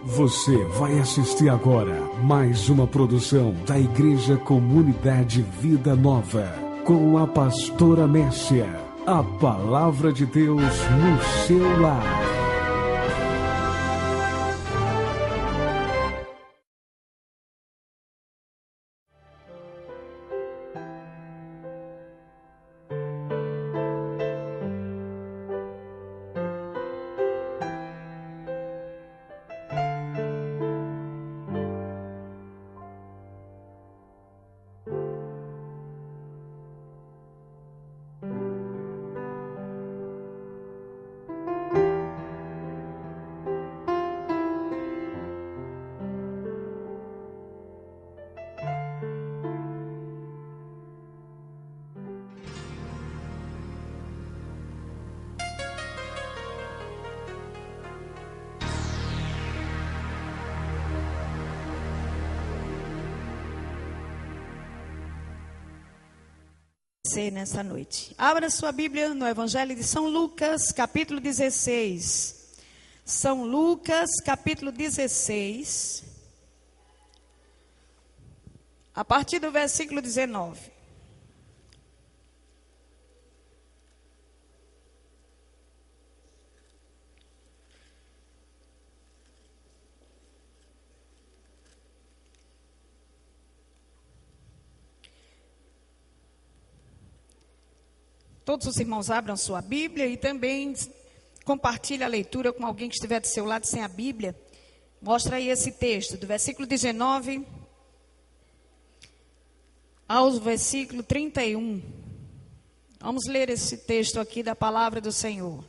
Você vai assistir agora mais uma produção da Igreja Comunidade Vida Nova, com a pastora Mércia. A palavra de Deus no seu lar. Nessa noite. Abra sua Bíblia no Evangelho de São Lucas, capítulo 16. São Lucas, capítulo 16. A partir do versículo 19. Todos os irmãos abram sua Bíblia e também compartilhe a leitura com alguém que estiver do seu lado sem a Bíblia. Mostra aí esse texto, do versículo 19 ao versículo 31. Vamos ler esse texto aqui da palavra do Senhor.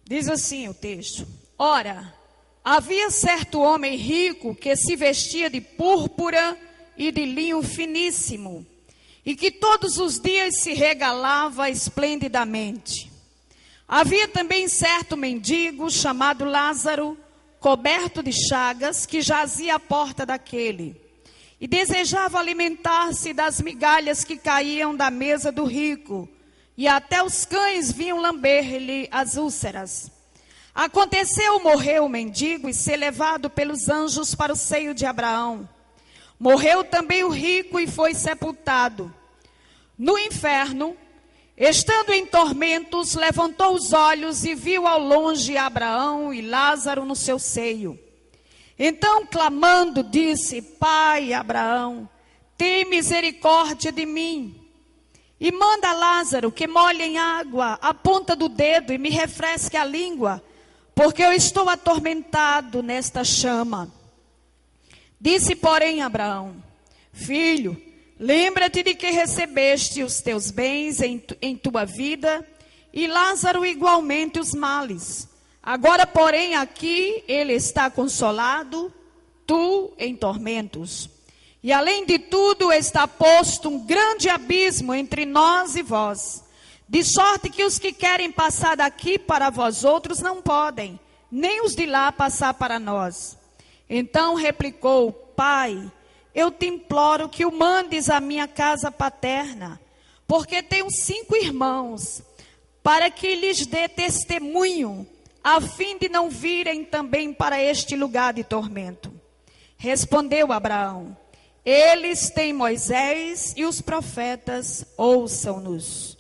Diz assim o texto: Ora, havia certo homem rico que se vestia de púrpura e de linho finíssimo, e que todos os dias se regalava esplendidamente. Havia também certo mendigo chamado Lázaro, coberto de chagas, que jazia à porta daquele, e desejava alimentar-se das migalhas que caíam da mesa do rico, e até os cães vinham lamber-lhe as úlceras. Aconteceu morrer o mendigo e ser levado pelos anjos para o seio de Abraão. Morreu também o rico e foi sepultado. No inferno, estando em tormentos, levantou os olhos e viu ao longe Abraão e Lázaro no seu seio. Então, clamando, disse: Pai Abraão, tem misericórdia de mim. E manda Lázaro que molhe em água a ponta do dedo e me refresque a língua, porque eu estou atormentado nesta chama. Disse, porém, Abraão: Filho, lembra-te de que recebeste os teus bens em tua vida, e Lázaro igualmente os males. Agora, porém, aqui ele está consolado, tu em tormentos. E além de tudo está posto um grande abismo entre nós e vós, de sorte que os que querem passar daqui para vós outros não podem, nem os de lá passar para nós. Então replicou: Pai, eu te imploro que o mandes à minha casa paterna, porque tenho 5 irmãos, para que lhes dê testemunho, a fim de não virem também para este lugar de tormento. Respondeu Abraão: Eles têm Moisés e os profetas, ouçam-nos.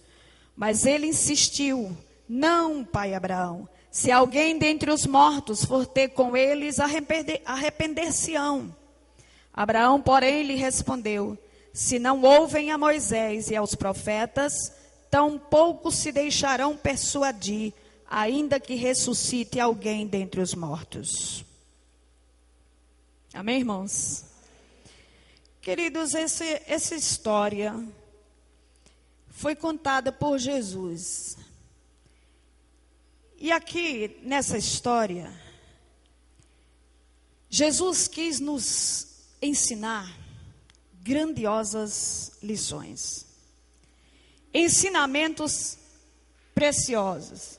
Mas ele insistiu: Não, pai Abraão, se alguém dentre os mortos for ter com eles, arrepender-se-ão. Abraão, porém, lhe respondeu: Se não ouvem a Moisés e aos profetas, tampouco se deixarão persuadir, ainda que ressuscite alguém dentre os mortos. Amém, irmãos? Queridos, essa história foi contada por Jesus. E aqui, nessa história, Jesus quis nos ensinar grandiosas lições. Ensinamentos preciosos.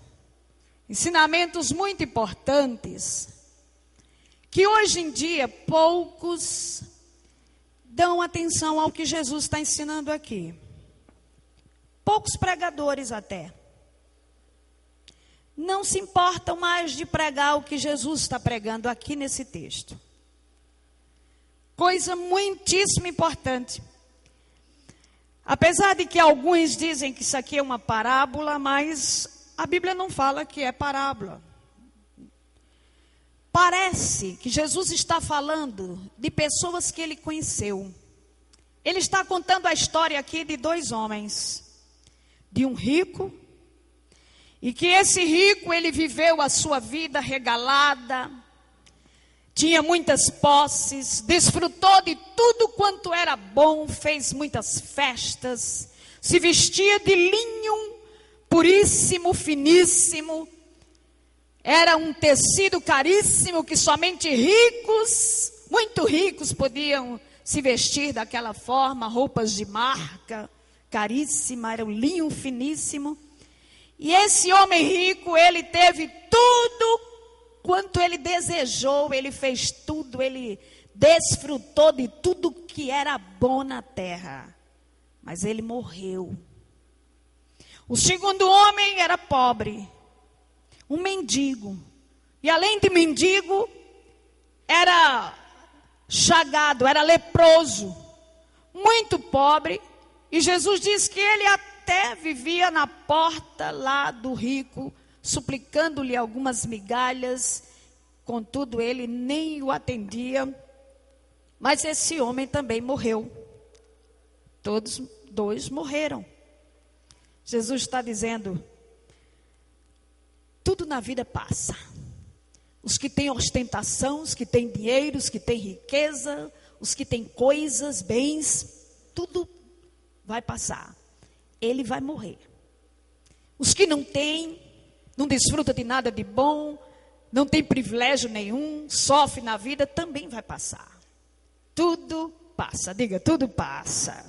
Ensinamentos muito importantes, que hoje em dia poucos dão atenção ao que Jesus está ensinando aqui. Poucos pregadores até não se importam mais de pregar o que Jesus está pregando aqui nesse texto. Coisa muitíssimo importante. Apesar de que alguns dizem que isso aqui é uma parábola, mas a Bíblia não fala que é parábola. Parece que Jesus está falando de pessoas que ele conheceu. Ele está contando a história aqui de dois homens. De um rico, e que esse rico, ele viveu a sua vida regalada, tinha muitas posses, desfrutou de tudo quanto era bom, fez muitas festas, se vestia de linho puríssimo, finíssimo, era um tecido caríssimo que somente ricos, muito ricos, podiam se vestir daquela forma, roupas de marca, caríssima, era um linho finíssimo. E esse homem rico, ele teve tudo quanto ele desejou, ele fez tudo, ele desfrutou de tudo que era bom na terra. Mas ele morreu. O segundo homem era pobre, um mendigo. E além de mendigo, era chagado, era leproso, muito pobre. E Jesus diz que ele até vivia na porta lá do rico, suplicando-lhe algumas migalhas. Contudo, ele nem o atendia. Mas esse homem também morreu. Todos dois morreram. Jesus está dizendo, tudo na vida passa. Os que têm ostentação, os que têm dinheiro, os que têm riqueza, os que têm coisas, bens, tudo vai passar. Ele vai morrer. Os que não têm, não desfrutam de nada de bom, não tem privilégio nenhum, sofre na vida, também vai passar. Tudo passa, diga, tudo passa.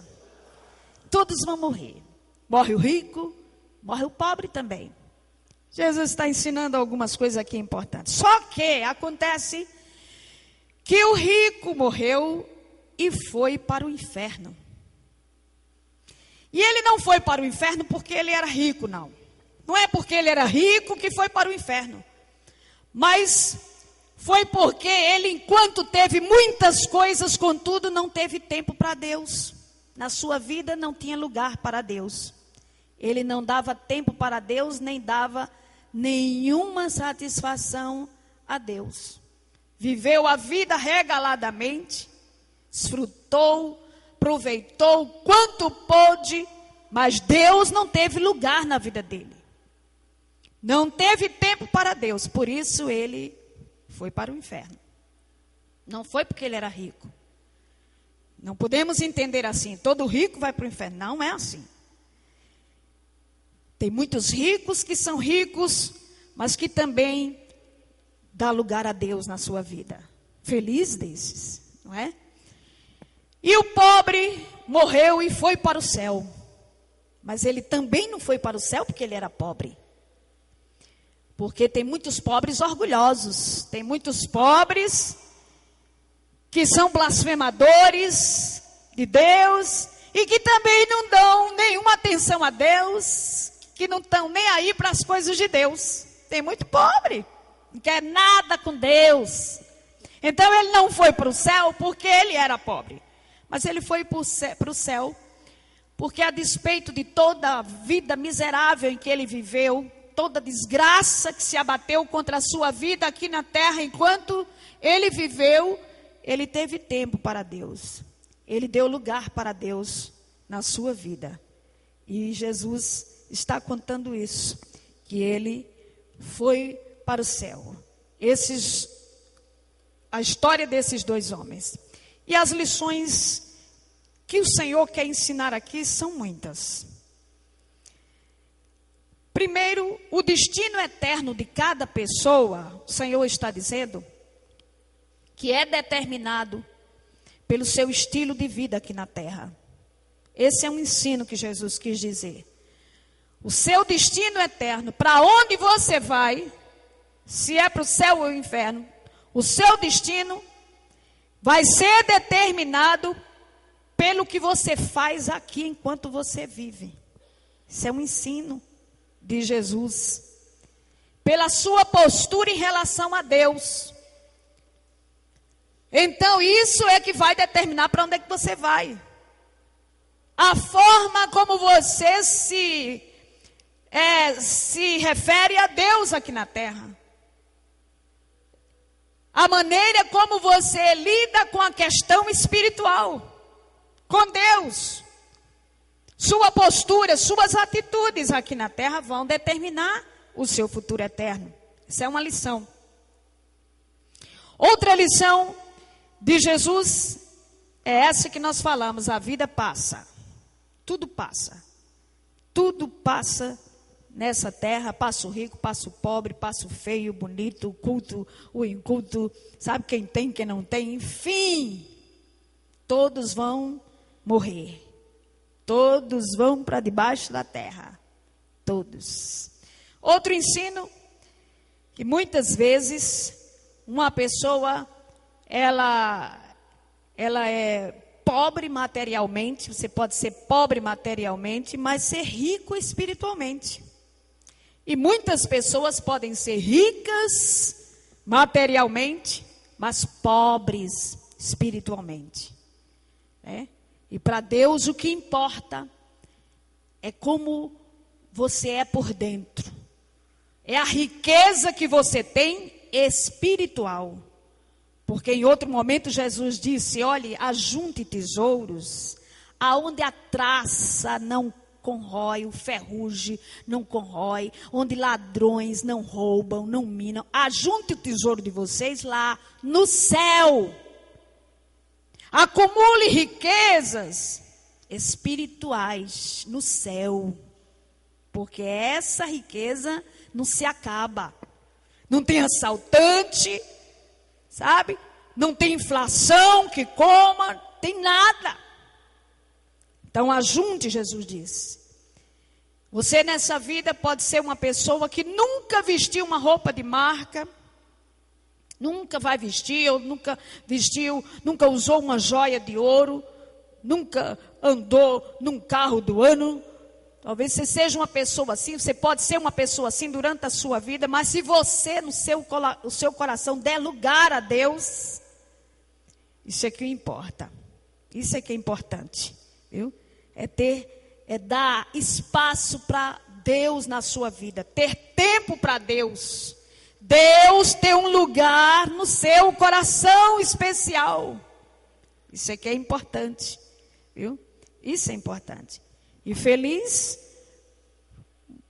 Todos vão morrer. Morre o rico, morre o pobre também. Jesus está ensinando algumas coisas aqui importantes. Só que acontece que o rico morreu e foi para o inferno. E ele não foi para o inferno porque ele era rico, não. Não é porque ele era rico que foi para o inferno. Mas foi porque ele, enquanto teve muitas coisas, contudo, não teve tempo para Deus. Na sua vida não tinha lugar para Deus. Ele não dava tempo para Deus, nem dava nenhuma satisfação a Deus. Viveu a vida regaladamente, desfrutou, aproveitou quanto pôde, mas Deus não teve lugar na vida dele. Não teve tempo para Deus, por isso ele foi para o inferno. Não foi porque ele era rico. Não podemos entender assim, todo rico vai para o inferno. Não é assim. Tem muitos ricos que são ricos, mas que também dá lugar a Deus na sua vida. Feliz desses, não é? E o pobre morreu e foi para o céu. Mas ele também não foi para o céu porque ele era pobre. Porque tem muitos pobres orgulhosos. Tem muitos pobres que são blasfemadores de Deus e que também não dão nenhuma atenção a Deus, que não estão nem aí para as coisas de Deus. Tem muito pobre, não quer nada com Deus. Então ele não foi para o céu porque ele era pobre. Mas ele foi para o céu porque, a despeito de toda a vida miserável em que ele viveu, toda a desgraça que se abateu contra a sua vida aqui na terra, enquanto ele viveu, ele teve tempo para Deus. Ele deu lugar para Deus na sua vida. E Jesus está contando isso, que ele foi para o céu. A história desses dois homens. E as lições que o Senhor quer ensinar aqui são muitas. Primeiro, o destino eterno de cada pessoa, o Senhor está dizendo, que é determinado pelo seu estilo de vida aqui na terra. Esse é um ensino que Jesus quis dizer. O seu destino eterno, para onde você vai, se é para o céu ou o inferno, o seu destino vai ser determinado pelo que você faz aqui enquanto você vive. Isso é um ensino de Jesus. Pela sua postura em relação a Deus. Então, isso é que vai determinar para onde é que você vai. A forma como você se refere a Deus aqui na terra. A maneira como você lida com a questão espiritual. Com Deus. Sua postura, suas atitudes aqui na terra vão determinar o seu futuro eterno. Essa é uma lição. Outra lição de Jesus é essa que nós falamos: a vida passa. Tudo passa. Tudo passa nessa terra. Passa o rico, passa o pobre, passa o feio, o bonito, o culto, o inculto. Sabe quem tem, quem não tem? Enfim, todos vão morrer. Todos vão para debaixo da terra. Todos. Outro ensino, que muitas vezes uma pessoa, ela é pobre materialmente, você pode ser pobre materialmente, mas ser rico espiritualmente. E muitas pessoas podem ser ricas materialmente, mas pobres espiritualmente. Né? E para Deus o que importa é como você é por dentro. É a riqueza que você tem espiritual. Porque em outro momento Jesus disse: olhe, ajunte tesouros aonde a traça não corrói, o ferrugem não corrói, onde ladrões não roubam, não minam. Ajunte o tesouro de vocês lá no céu. Acumule riquezas espirituais no céu. Porque essa riqueza não se acaba. Não tem assaltante, sabe? Não tem inflação que coma, tem nada. Então ajunte, Jesus disse. Você nessa vida pode ser uma pessoa que nunca vestiu uma roupa de marca. Nunca vai vestir, ou nunca vestiu, nunca usou uma joia de ouro. Nunca andou num carro do ano. Talvez você seja uma pessoa assim, você pode ser uma pessoa assim durante a sua vida, mas se você, no seu coração, der lugar a Deus, isso é que importa. Isso é que é importante, viu? É dar espaço para Deus na sua vida, ter tempo para Deus. Deus tem um lugar no seu coração especial. Isso é que é importante, viu? Isso é importante. E feliz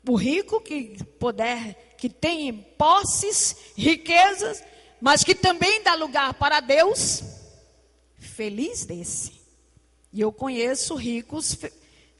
o rico que tem posses, riquezas, mas que também dá lugar para Deus. Feliz desse. E eu conheço ricos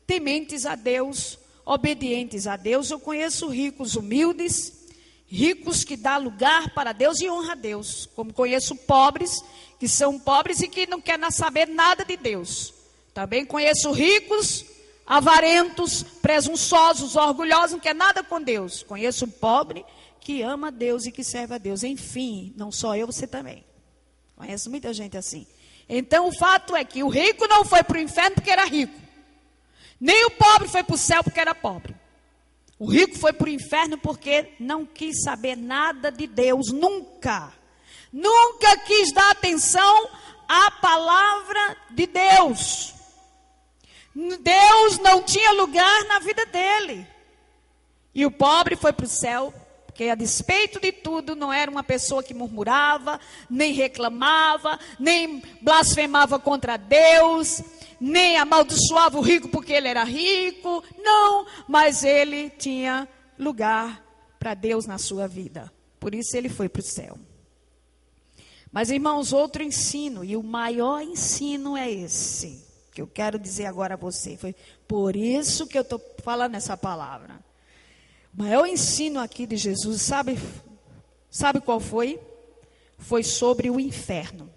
tementes a Deus, obedientes a Deus. Eu conheço ricos humildes, ricos que dão lugar para Deus e honra a Deus. Como conheço pobres, que são pobres e que não querem saber nada de Deus. Também conheço ricos avarentos, presunçosos, orgulhosos, não quer nada com Deus. Conheço um pobre que ama Deus e que serve a Deus. Enfim, não só eu, você também. Conheço muita gente assim. Então o fato é que o rico não foi para o inferno porque era rico. Nem o pobre foi para o céu porque era pobre. O rico foi para o inferno porque não quis saber nada de Deus, nunca. Nunca quis dar atenção à palavra de Deus. Deus não tinha lugar na vida dele. E o pobre foi para o céu, porque a despeito de tudo, não era uma pessoa que murmurava, nem reclamava, nem blasfemava contra Deus, nem amaldiçoava o rico porque ele era rico. Não, mas ele tinha lugar para Deus na sua vida. Por isso ele foi para o céu. Mas irmãos, outro ensino, e o maior ensino é esse que eu quero dizer agora a você. Foi por isso que eu estou falando essa palavra. O maior ensino aqui de Jesus, sabe qual foi? Foi sobre o inferno.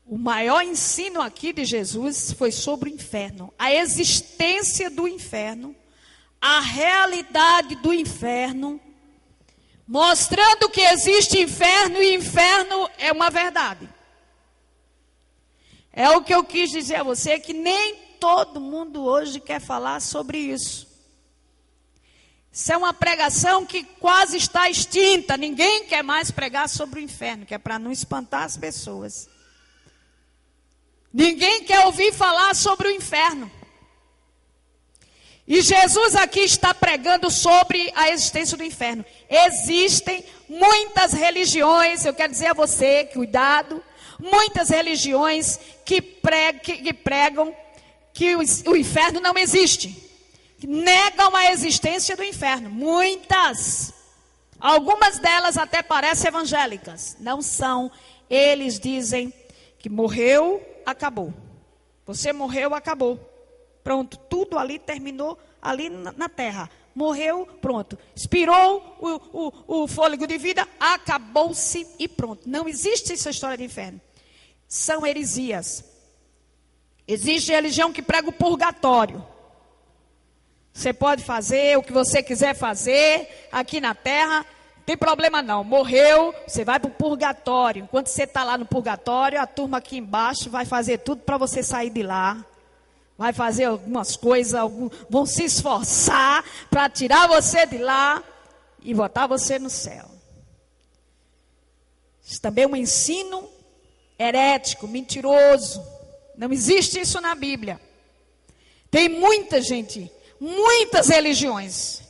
O maior ensino aqui de Jesus foi sobre o inferno. A existência do inferno, a realidade do inferno, mostrando que existe inferno e inferno é uma verdade. É o que eu quis dizer a você, que nem todo mundo hoje quer falar sobre isso. Isso é uma pregação que quase está extinta. Ninguém quer mais pregar sobre o inferno, que é para não espantar as pessoas. Ninguém quer ouvir falar sobre o inferno. E Jesus aqui está pregando sobre a existência do inferno. Existem muitas religiões, eu quero dizer a você, cuidado, muitas religiões que pregam que o inferno não existe. Negam a existência do inferno. Muitas. Algumas delas até parecem evangélicas. Não são. Eles dizem que morreu, acabou. Você morreu, acabou. Pronto, tudo ali terminou ali na terra. Morreu, pronto. Expirou o fôlego de vida, acabou-se e pronto. Não existe essa história de inferno. São heresias. Existe religião que prega o purgatório. Você pode fazer o que você quiser fazer aqui na terra, não tem problema não. Morreu, você vai para o purgatório. Enquanto você está lá no purgatório, a turma aqui embaixo vai fazer tudo para você sair de lá. Vai fazer algumas coisas, vão se esforçar para tirar você de lá e botar você no céu. Isso também é um ensino herético, mentiroso. Não existe isso na Bíblia. Tem muita gente, muitas religiões,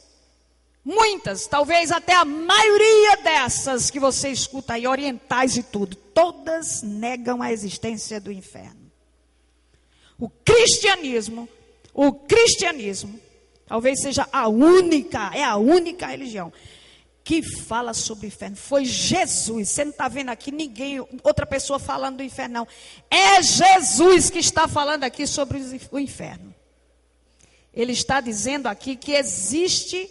muitas, talvez até a maioria dessas que você escuta aí, orientais e tudo, todas negam a existência do inferno. O cristianismo, talvez seja a única religião que fala sobre o inferno. Foi Jesus. Você não está vendo aqui ninguém, outra pessoa falando do inferno, não. É Jesus que está falando aqui sobre o inferno. Ele está dizendo aqui que existe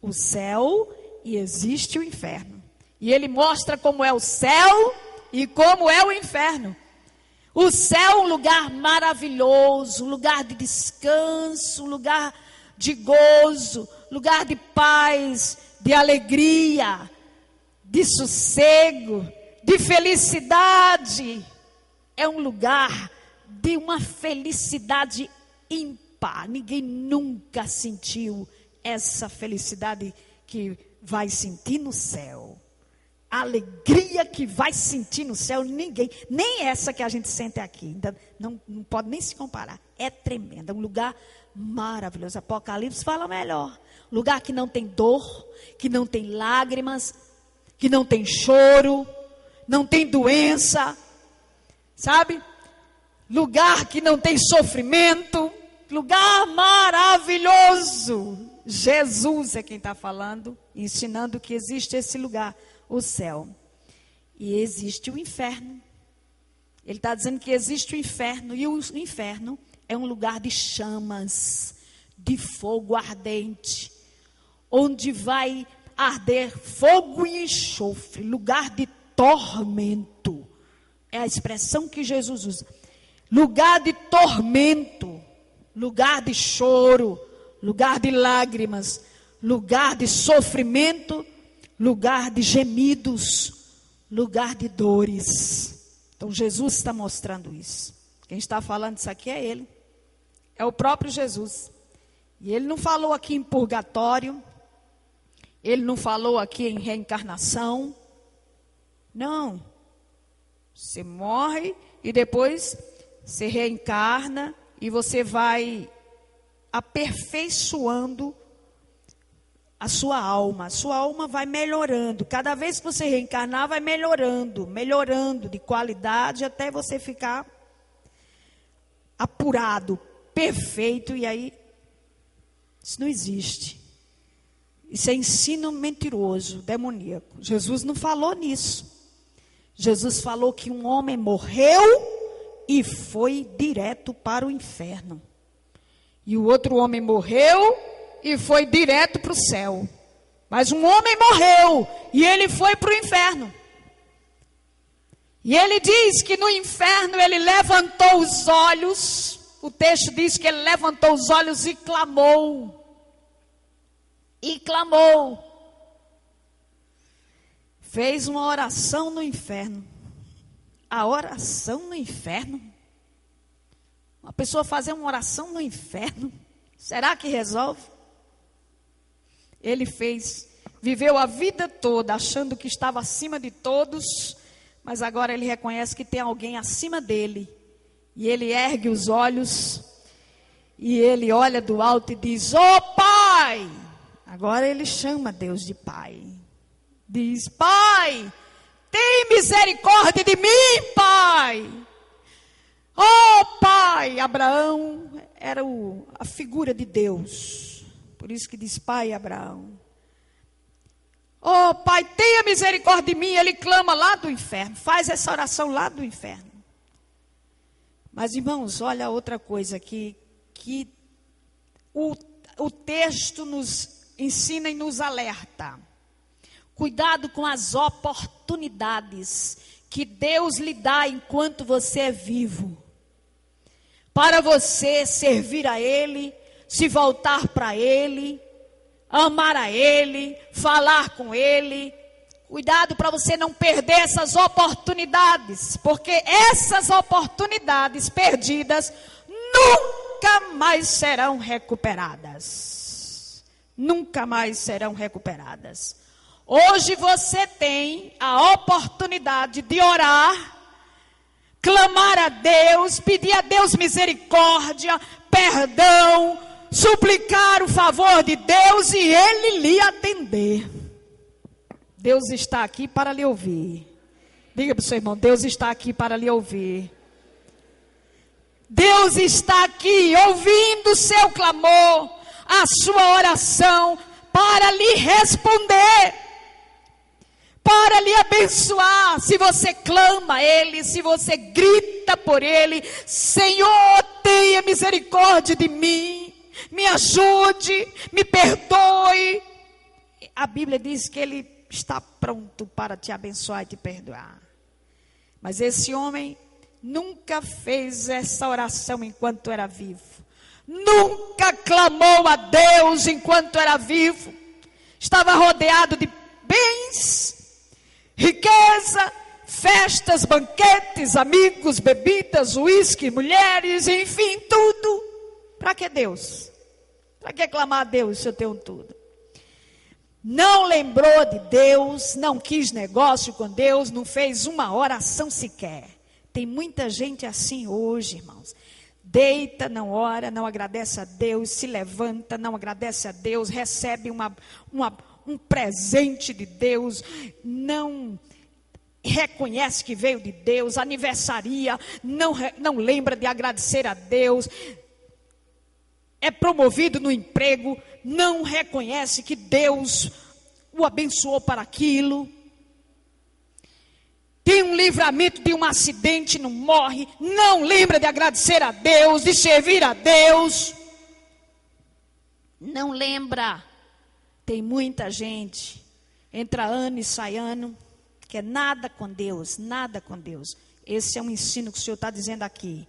o céu e existe o inferno. E ele mostra como é o céu e como é o inferno. O céu é um lugar maravilhoso, um lugar de descanso, um lugar de gozo, lugar de paz, de alegria, de sossego, de felicidade. É um lugar de uma felicidade ímpar. Ninguém nunca sentiu essa felicidade que vai sentir no céu. A alegria que vai sentir no céu, ninguém, nem essa que a gente sente aqui, ainda não pode nem se comparar. É tremenda, é um lugar maravilhoso. Apocalipse fala melhor. Lugar que não tem dor, que não tem lágrimas, que não tem choro, não tem doença, sabe? Lugar que não tem sofrimento, lugar maravilhoso. Jesus é quem está falando, ensinando que existe esse lugar. O céu. E existe o inferno. Ele está dizendo que existe o inferno. E o inferno é um lugar de chamas, de fogo ardente, onde vai arder fogo e enxofre, lugar de tormento. É a expressão que Jesus usa. Lugar de tormento, lugar de choro, lugar de lágrimas, lugar de sofrimento, lugar de gemidos, lugar de dores. Então Jesus está mostrando isso. Quem está falando isso aqui é Ele. É o próprio Jesus. E Ele não falou aqui em purgatório. Ele não falou aqui em reencarnação. Não. Você morre e depois você reencarna e você vai aperfeiçoando a sua alma vai melhorando. Cada vez que você reencarnar, vai melhorando de qualidade até você ficar apurado, perfeito. E aí, isso não existe. Isso é ensino mentiroso, demoníaco. Jesus não falou nisso. Jesus falou que um homem morreu e foi direto para o inferno. E o outro homem morreu e foi direto para o céu. Mas um homem morreu e ele foi para o inferno. E ele diz que no inferno ele levantou os olhos. O texto diz que ele levantou os olhos e clamou. E clamou. Fez uma oração no inferno. A oração no inferno? A pessoa fazer uma oração no inferno, será que resolve? Ele viveu a vida toda achando que estava acima de todos, mas agora ele reconhece que tem alguém acima dele. E ele ergue os olhos e ele olha do alto e diz: "Ó Pai!" Agora ele chama Deus de Pai. Diz: "Pai, tem misericórdia de mim, Pai." Oh, Pai! Abraão era a figura de Deus. Por isso que diz Pai Abraão. Oh, Pai, tenha misericórdia de mim. Ele clama lá do inferno. Faz essa oração lá do inferno. Mas, irmãos, olha outra coisa aqui. Que o texto nos ensina e nos alerta. Cuidado com as oportunidades que Deus lhe dá enquanto você é vivo. Para você servir a Ele, se voltar para Ele, amar a Ele, falar com Ele. Cuidado para você não perder essas oportunidades, porque essas oportunidades perdidas nunca mais serão recuperadas. Nunca mais serão recuperadas. Hoje você tem a oportunidade de orar, clamar a Deus, pedir a Deus misericórdia, perdão, suplicar o favor de Deus e Ele lhe atender. Deus está aqui para lhe ouvir. Diga para o seu irmão: Deus está aqui para lhe ouvir. Deus está aqui ouvindo o seu clamor, a sua oração, para lhe responder, para lhe abençoar. Se você clama a Ele, se você grita por Ele: Senhor, tenha misericórdia de mim, me ajude, me perdoe. A Bíblia diz que Ele está pronto para te abençoar e te perdoar. Mas esse homem nunca fez essa oração enquanto era vivo. Nunca clamou a Deus enquanto era vivo. Estava rodeado de bens, riqueza, festas, banquetes, amigos, bebidas, uísque, mulheres, enfim, tudo. Para que Deus? Para que clamar a Deus se eu tenho tudo? Não lembrou de Deus, não quis negócio com Deus, não fez uma oração sequer. Tem muita gente assim hoje, irmãos. Deita, não ora, não agradece a Deus, se levanta, não agradece a Deus, recebe um presente de Deus, não reconhece que veio de Deus, aniversaria, não lembra de agradecer a Deus, é promovido no emprego, não reconhece que Deus o abençoou para aquilo. Tem um livramento de um acidente, não morre, não lembra de agradecer a Deus, de servir a Deus. Não lembra. Tem muita gente, entra ano e sai ano, que é nada com Deus, nada com Deus. Esse é um ensino que o Senhor está dizendo aqui.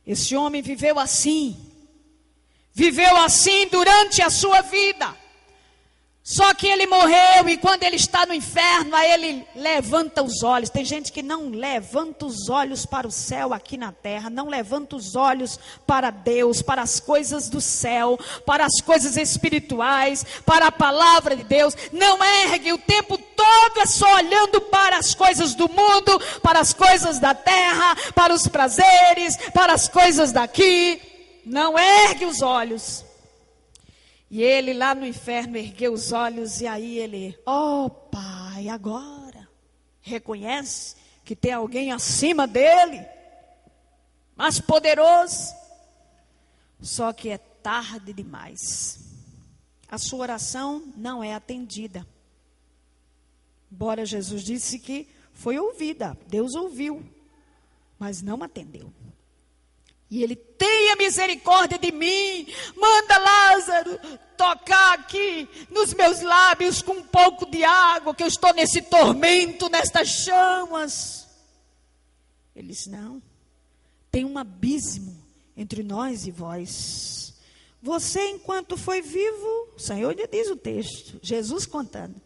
Esse homem viveu assim durante a sua vida. Só que ele morreu e quando ele está no inferno, aí ele levanta os olhos. Tem gente que não levanta os olhos para o céu aqui na terra, não levanta os olhos para Deus, para as coisas do céu, para as coisas espirituais, para a palavra de Deus. Não ergue o tempo todo, é só olhando para as coisas do mundo, para as coisas da terra, para os prazeres, para as coisas daqui. Não ergue os olhos. E ele lá no inferno ergueu os olhos e aí ele: ó Pai, agora reconhece que tem alguém acima dele, mais poderoso. Só que é tarde demais. A sua oração não é atendida. Embora Jesus disse que foi ouvida, Deus ouviu, mas não atendeu. E ele: tenha misericórdia de mim, manda Lázaro tocar aqui nos meus lábios com um pouco de água, que eu estou nesse tormento, nestas chamas. Ele disse: não, tem um abismo entre nós e vós. Você enquanto foi vivo, o Senhor lhe diz o texto, Jesus contando.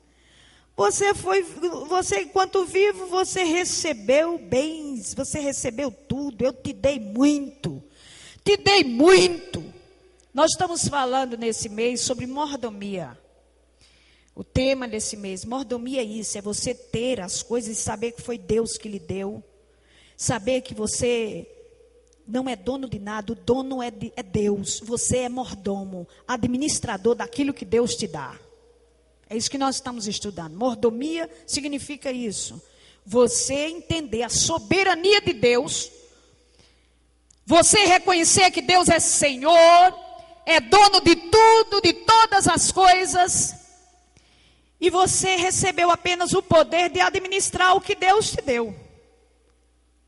Você enquanto vivo, você recebeu bens, você recebeu tudo, eu te dei muito. te dei muito. Nós estamos falando nesse mês sobre mordomia. O tema desse mês, mordomia é isso, é você ter as coisas e saber que foi Deus que lhe deu. Saber que você não é dono de nada, o dono é Deus. Você é mordomo, administrador daquilo que Deus te dá. É isso que nós estamos estudando. Mordomia significa isso. Você entender a soberania de Deus. Você reconhecer que Deus é Senhor, é dono de tudo, de todas as coisas. E você recebeu apenas o poder de administrar o que Deus te deu.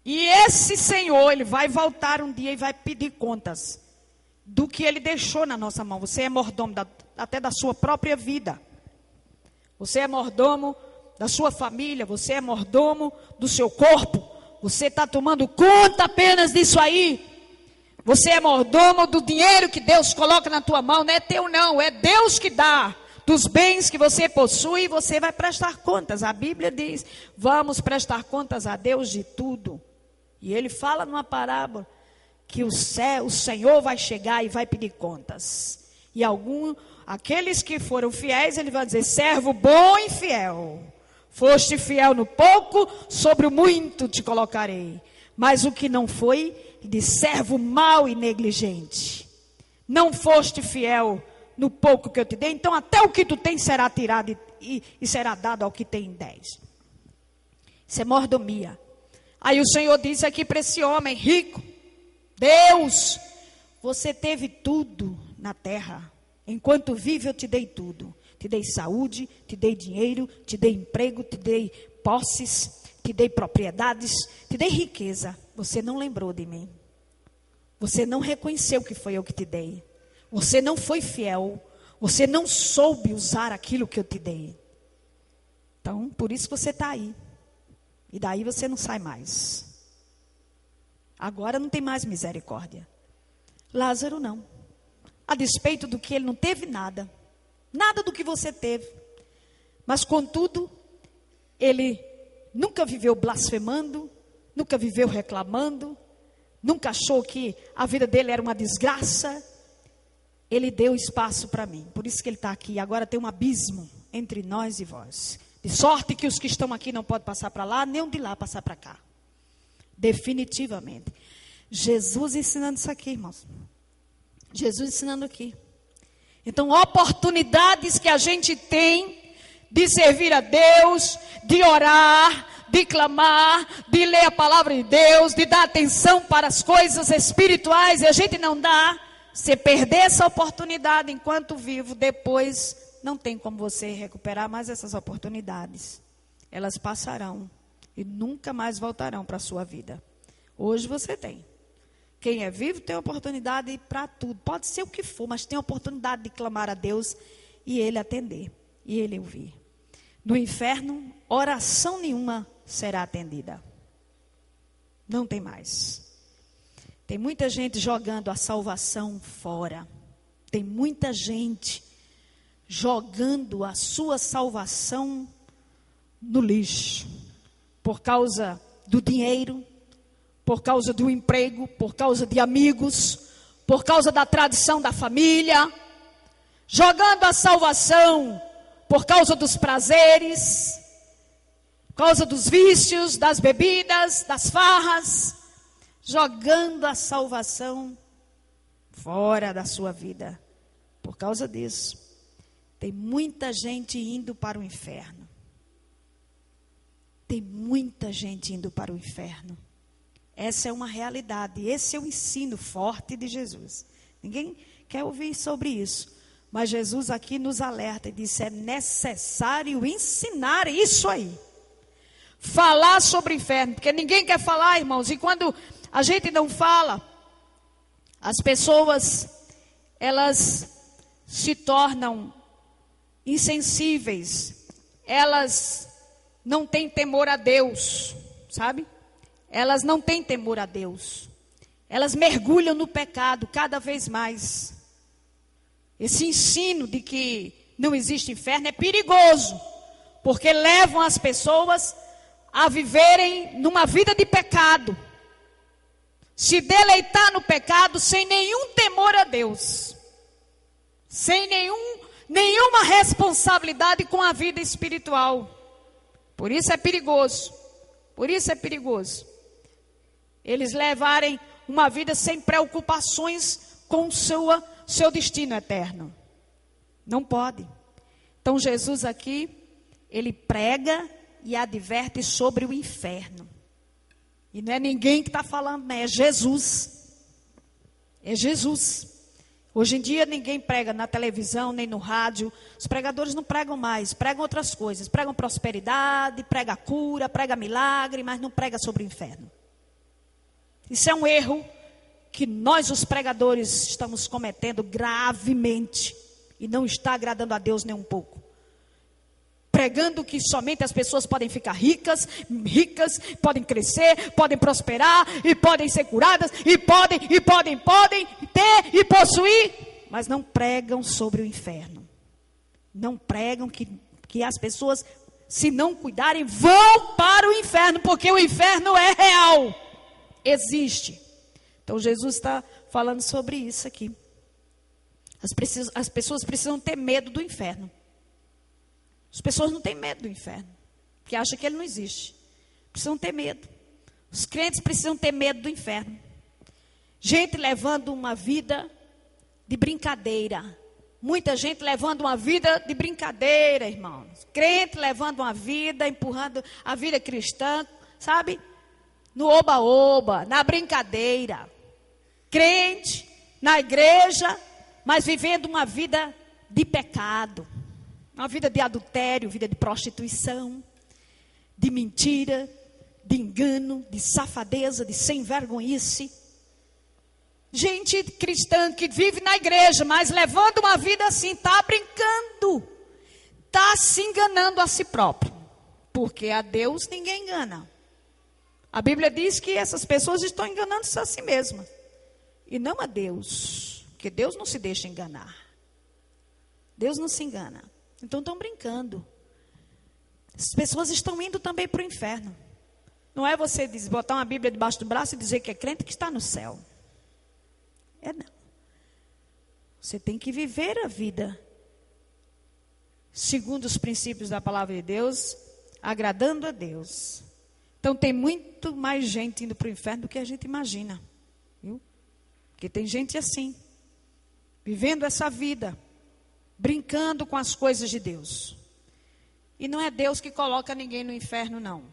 E esse Senhor, Ele vai voltar um dia e vai pedir contas do que Ele deixou na nossa mão. Você é mordomo até da sua própria vida. Você é mordomo da sua família. Você é mordomo do seu corpo. Você está tomando conta apenas disso aí. Você é mordomo do dinheiro que Deus coloca na tua mão. Não é teu não, é Deus que dá. Dos bens que você possui, você vai prestar contas. A Bíblia diz, vamos prestar contas a Deus de tudo. E Ele fala numa parábola que o Senhor vai chegar e vai pedir contas. E aqueles que foram fiéis, Ele vai dizer, servo bom e fiel. Foste fiel no pouco, sobre o muito te colocarei. Mas o que não foi, de servo mau e negligente. Não foste fiel no pouco que eu te dei, então até o que tu tens será tirado e será dado ao que tem 10. Isso é mordomia. Aí o Senhor disse aqui para esse homem rico, Deus, você teve tudo na terra, enquanto vive eu te dei tudo. Te dei saúde, te dei dinheiro, te dei emprego, te dei posses, te dei propriedades, te dei riqueza. Você não lembrou de mim. Você não reconheceu que foi eu que te dei. Você não foi fiel. Você não soube usar aquilo que eu te dei. Então, por isso você está aí. E daí você não sai mais. Agora não tem mais misericórdia. Lázaro não. A despeito do que ele não teve nada. Nada do que você teve. Mas contudo, ele nunca viveu blasfemando. Nunca viveu reclamando. Nunca achou que a vida dele era uma desgraça. Ele deu espaço para mim. Por isso que ele está aqui. Agora tem um abismo entre nós e vós. De sorte que os que estão aqui não podem passar para lá, nem o de lá passar para cá. Definitivamente. Jesus ensinando isso aqui, irmãos. Jesus ensinando aqui. Então, oportunidades que a gente tem de servir a Deus, de orar, de clamar, de ler a palavra de Deus, de dar atenção para as coisas espirituais, e a gente não dá. Se perder essa oportunidade enquanto vivo, depois não tem como você recuperar mais essas oportunidades. Elas passarão e nunca mais voltarão para a sua vida. Hoje você tem. Quem é vivo tem oportunidade para tudo. Pode ser o que for, mas tem a oportunidade de clamar a Deus e Ele atender. E Ele ouvir. No inferno, oração nenhuma será atendida. Não tem mais. Tem muita gente jogando a salvação fora. Tem muita gente jogando a sua salvação no lixo. Por causa do dinheiro, por causa do emprego, por causa de amigos, por causa da tradição da família. Jogando a salvação por causa dos prazeres, por causa dos vícios, das bebidas, das farras. Jogando a salvação fora da sua vida. Por causa disso, tem muita gente indo para o inferno. Tem muita gente indo para o inferno. Essa é uma realidade. Esse é o ensino forte de Jesus. Ninguém quer ouvir sobre isso. Mas Jesus aqui nos alerta e diz: é necessário ensinar isso aí. Falar sobre o inferno. Porque ninguém quer falar, irmãos. E quando a gente não fala, as pessoas, elas se tornam insensíveis. Elas não têm temor a Deus, sabe? Elas não têm temor a Deus. Elas mergulham no pecado cada vez mais. Esse ensino de que não existe inferno é perigoso, porque levam as pessoas a viverem numa vida de pecado. se deleitar no pecado sem nenhum temor a Deus, sem nenhuma responsabilidade com a vida espiritual. Por isso é perigoso. Por isso é perigoso. Eles levarem uma vida sem preocupações com o seu destino eterno. Não pode. Então Jesus aqui, ele prega e adverte sobre o inferno. E não é ninguém que está falando, né? É Jesus. É Jesus. Hoje em dia ninguém prega na televisão, nem no rádio. Os pregadores não pregam mais, pregam outras coisas. Pregam prosperidade, pregam cura, pregam milagre, mas não pregam sobre o inferno. Isso é um erro que nós, os pregadores, estamos cometendo gravemente. E não está agradando a Deus nem um pouco. Pregando que somente as pessoas podem ficar ricas, podem crescer, podem prosperar, e podem ser curadas, e podem ter e possuir, mas não pregam sobre o inferno. Não pregam que as pessoas, se não cuidarem, vão para o inferno, porque o inferno é real, existe. Então Jesus está falando sobre isso aqui. As pessoas precisam ter medo do inferno. As pessoas não têm medo do inferno, porque acham que ele não existe. Precisam ter medo. Os crentes precisam ter medo do inferno. Gente levando uma vida de brincadeira. Muita gente levando uma vida de brincadeira, irmãos. Crente levando uma vida, empurrando a vida cristã, sabe? No oba-oba, na brincadeira. Crente, na igreja, mas vivendo uma vida de pecado. Uma vida de adultério, vida de prostituição, de mentira, de engano, de safadeza, de sem vergonhice. Gente cristã que vive na igreja, mas levando uma vida assim, está brincando, está se enganando a si próprio. Porque a Deus ninguém engana. A Bíblia diz que essas pessoas estão enganando-se a si mesmas. E não a Deus, porque Deus não se deixa enganar. Deus não se engana. Então estão brincando. As pessoas estão indo também para o inferno. Não é você botar uma Bíblia debaixo do braço e dizer que é crente que está no céu. É não. Você tem que viver a vida segundo os princípios da palavra de Deus, agradando a Deus. Então tem muito mais gente indo para o inferno do que a gente imagina. Viu? Porque tem gente assim, vivendo essa vida, brincando com as coisas de Deus. E não é Deus que coloca ninguém no inferno, não.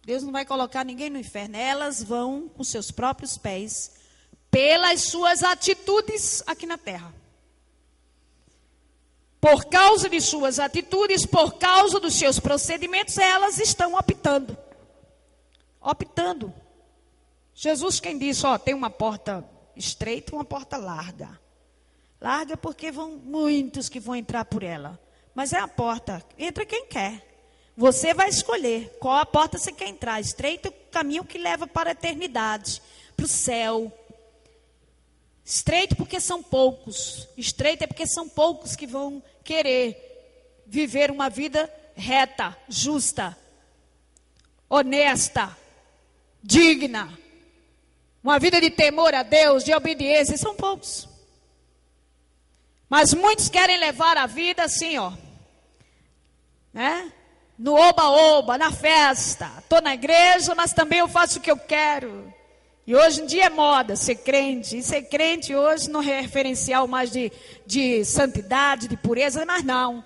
Deus não vai colocar ninguém no inferno. Elas vão com seus próprios pés, pelas suas atitudes aqui na terra. Por causa de suas atitudes, por causa dos seus procedimentos, elas estão optando. Optando. Jesus quem disse, tem uma porta estreita e uma porta larga. Larga porque vão muitos que vão entrar por ela. Mas é a porta, entra quem quer. Você vai escolher qual a porta você quer entrar. Estreito é o caminho que leva para a eternidade, para o céu. Estreito porque são poucos. Estreito é porque são poucos que vão querer viver uma vida reta, justa, honesta, digna. Uma vida de temor a Deus, de obediência. São poucos. Mas muitos querem levar a vida assim, né? No oba-oba, na festa. Estou na igreja, mas também eu faço o que eu quero. E hoje em dia é moda ser crente. E ser crente hoje não é referencial mais de santidade, de pureza, mas não.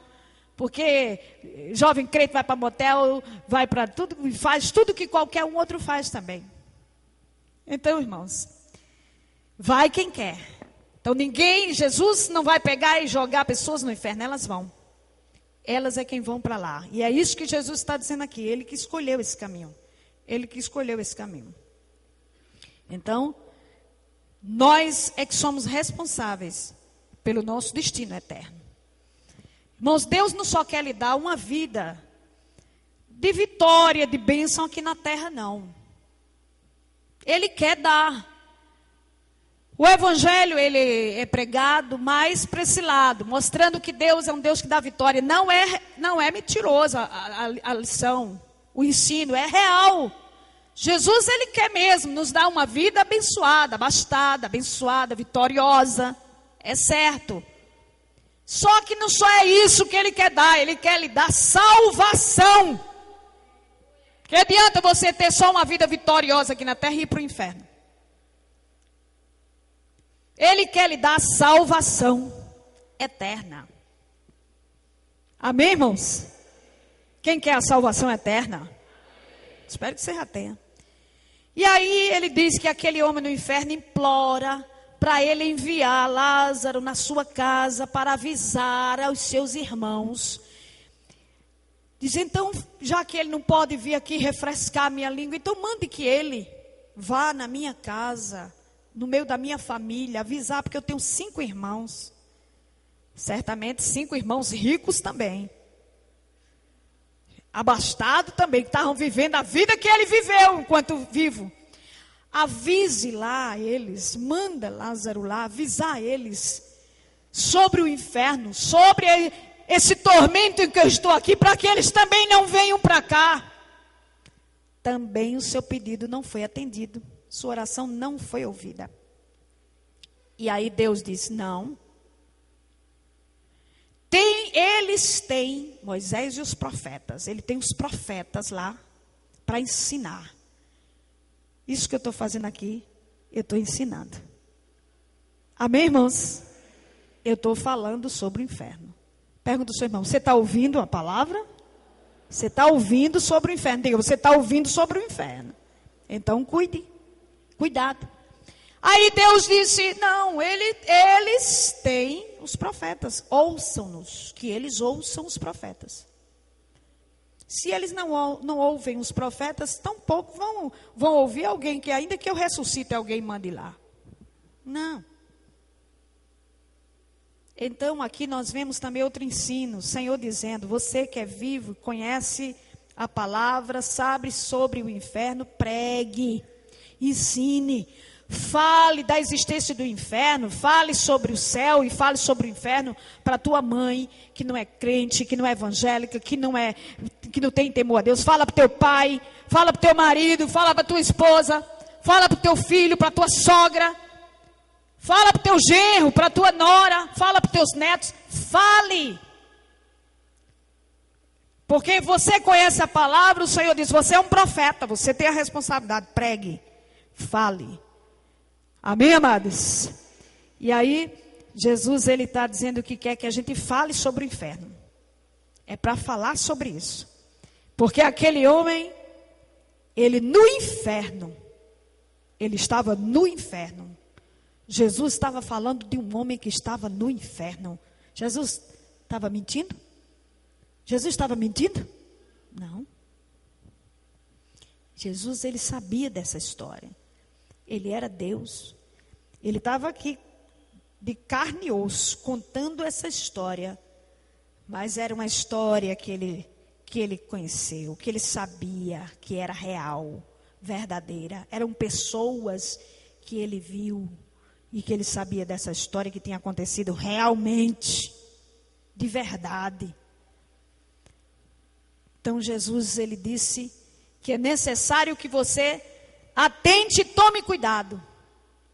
Porque jovem crente vai para motel, vai para tudo, faz tudo que qualquer um outro faz também. Então, irmãos, vai quem quer. Então Jesus não vai pegar e jogar pessoas no inferno, elas vão. Elas é quem vão para lá. E é isso que Jesus está dizendo aqui, ele que escolheu esse caminho. Ele que escolheu esse caminho. Então, nós é que somos responsáveis pelo nosso destino eterno. Irmãos, Deus não só quer lhe dar uma vida de vitória, de bênção aqui na terra, não. Ele quer dar. O evangelho, ele é pregado mais para esse lado, mostrando que Deus é um Deus que dá vitória. Não é mentirosa a lição, o ensino, é real. Jesus, ele quer mesmo nos dar uma vida abençoada, abastada, abençoada, vitoriosa. É certo. Só que não só é isso que ele quer dar, ele quer lhe dar salvação. Que adianta você ter só uma vida vitoriosa aqui na terra e ir para o inferno? Ele quer lhe dar salvação eterna. Amém, irmãos? Quem quer a salvação eterna? Espero que você já tenha. E aí ele diz que aquele homem no inferno implora para ele enviar Lázaro na sua casa para avisar aos seus irmãos. Diz, então, já que ele não pode vir aqui refrescar a minha língua, então mande que ele vá na minha casa, no meio da minha família, avisar, porque eu tenho 5 irmãos. Certamente 5 irmãos ricos também. Abastado também, que estavam vivendo a vida que ele viveu enquanto vivo. Avise lá eles, manda Lázaro lá, avisar eles sobre o inferno, sobre esse tormento em que eu estou aqui, para que eles também não venham para cá. Também o seu pedido não foi atendido, sua oração não foi ouvida. E aí Deus disse, não. Eles têm, Moisés e os profetas, ele tem os profetas lá para ensinar. Isso que eu estou fazendo aqui, eu estou ensinando. Amém, irmãos? Eu estou falando sobre o inferno. Pergunta ao seu irmão, você está ouvindo a palavra? Você está ouvindo sobre o inferno? Diga, você está ouvindo sobre o inferno. Então cuidado. Aí Deus disse, não, eles têm os profetas, ouçam-nos, que eles ouçam os profetas. Se eles não ouvem os profetas, tampouco vão ouvir alguém que ainda que eu ressuscite, alguém mande lá. Não. Então aqui nós vemos também outro ensino, o Senhor dizendo, você que é vivo, conhece a palavra, sabe sobre o inferno, pregue, ensine. Fale da existência do inferno, fale sobre o céu e fale sobre o inferno para tua mãe, que não é crente, que não é evangélica, que não tem temor a Deus. Fala para o teu pai, fala para o teu marido, fala para tua esposa, fala para o teu filho, para a tua sogra, fala para o teu genro, para a tua nora, fala para os teus netos, fale. Porque você conhece a palavra, o Senhor diz, você é um profeta, você tem a responsabilidade, pregue, fale. Amém, amados? E aí, Jesus, ele está dizendo que quer que a gente fale sobre o inferno. É para falar sobre isso. Porque aquele homem, ele no inferno, ele estava no inferno. Jesus estava falando de um homem que estava no inferno. Jesus estava mentindo? Jesus estava mentindo? Não. Jesus, ele sabia dessa história. Ele era Deus. Ele estava aqui de carne e osso, contando essa história. Mas era uma história que ele conheceu, que ele sabia que era real, verdadeira. Eram pessoas que ele viu e que ele sabia dessa história que tinha acontecido realmente, de verdade. Então Jesus, ele disse que é necessário que você atente e tome cuidado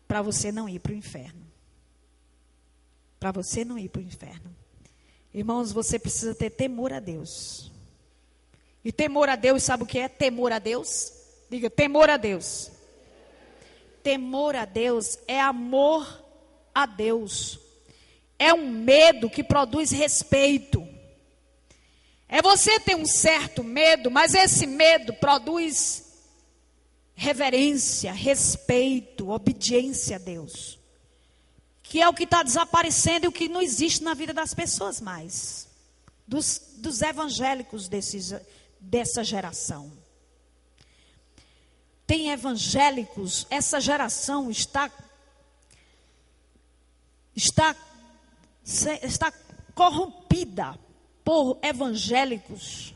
para você não ir para o inferno. Para você não ir para o inferno. Irmãos, você precisa ter temor a Deus. E temor a Deus, sabe o que é temor a Deus? Diga, temor a Deus. Temor a Deus é amor a Deus. É um medo que produz respeito. É você ter um certo medo, mas esse medo produz reverência, respeito, obediência a Deus. Que é o que está desaparecendo e o que não existe na vida das pessoas mais. Dos evangélicos dessa geração. Tem evangélicos, essa geração está corrompida por evangélicos.